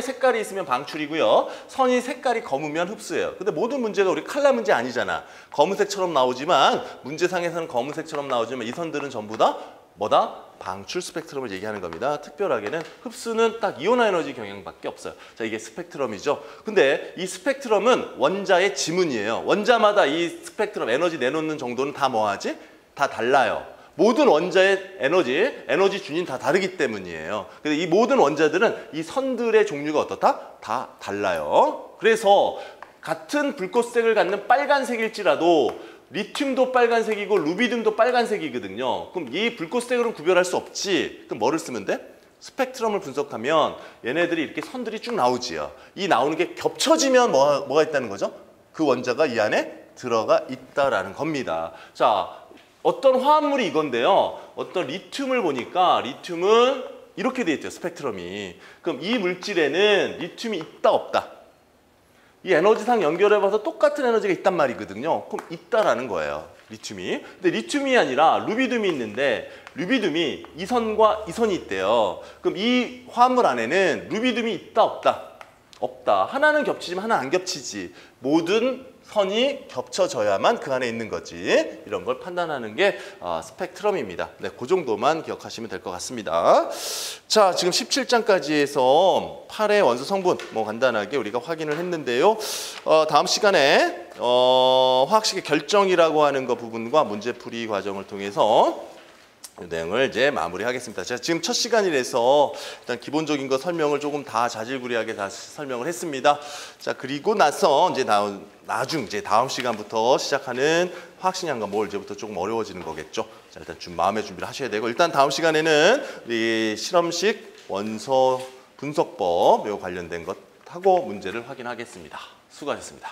색깔이 있으면 방출이고요. 선이 색깔이 검으면 흡수예요. 근데 모든 문제가 우리 칼라 문제 아니잖아. 검은색처럼 나오지만, 문제상에서는 검은색처럼 나오지만 이 선들은 전부 다 뭐다? 방출 스펙트럼을 얘기하는 겁니다. 특별하게는 흡수는 딱 이온화 에너지 경향밖에 없어요. 자, 이게 스펙트럼이죠. 근데 이 스펙트럼은 원자의 지문이에요. 원자마다 이 스펙트럼 에너지 내놓는 정도는 다 뭐하지? 다 달라요. 모든 원자의 에너지 준위는 다 다르기 때문이에요. 근데 이 모든 원자들은 이 선들의 종류가 어떻다? 다 달라요. 그래서 같은 불꽃색을 갖는 빨간색일지라도 리튬도 빨간색이고 루비듐도 빨간색이거든요. 그럼 이 불꽃색으로는 구별할 수 없지. 그럼 뭐를 쓰면 돼? 스펙트럼을 분석하면 얘네들이 이렇게 선들이 쭉 나오지요. 이 나오는 게 겹쳐지면 뭐가 있다는 거죠? 그 원자가 이 안에 들어가 있다라는 겁니다. 자, 어떤 화합물이 이건데요. 어떤 리튬을 보니까 리튬은 이렇게 돼 있대요. 스펙트럼이. 그럼 이 물질에는 리튬이 있다 없다? 이 에너지상 연결해봐서 똑같은 에너지가 있단 말이거든요. 그럼 있다라는 거예요. 리튬이. 근데 리튬이 아니라 루비듐이 있는데, 루비듐이 이 선과 이 선이 있대요. 그럼 이 화합물 안에는 루비듐이 있다 없다? 없다. 하나는 겹치지만 하나는 안 겹치지. 모든 선이 겹쳐져야만 그 안에 있는 거지. 이런 걸 판단하는 게 스펙트럼입니다. 네, 그 정도만 기억하시면 될 것 같습니다. 자, 지금 17장까지 해서 8의 원소 성분 뭐 간단하게 우리가 확인을 했는데요. 다음 시간에 화학식의 결정이라고 하는 거 부분과 문제풀이 과정을 통해서 내용을 이제 마무리하겠습니다. 제가 지금 첫 시간이라서 일단 기본적인 거 설명을 조금 다 자질구레하게 다시 설명을 했습니다. 자, 그리고 나서 이제 이제 다음 시간부터 시작하는 화학식량과 몰 이제부터 조금 어려워지는 거겠죠. 자, 일단 마음의 준비를 하셔야 되고, 일단 다음 시간에는 이 실험식 원소 분석법 요 관련된 것 하고 문제를 확인하겠습니다. 수고하셨습니다.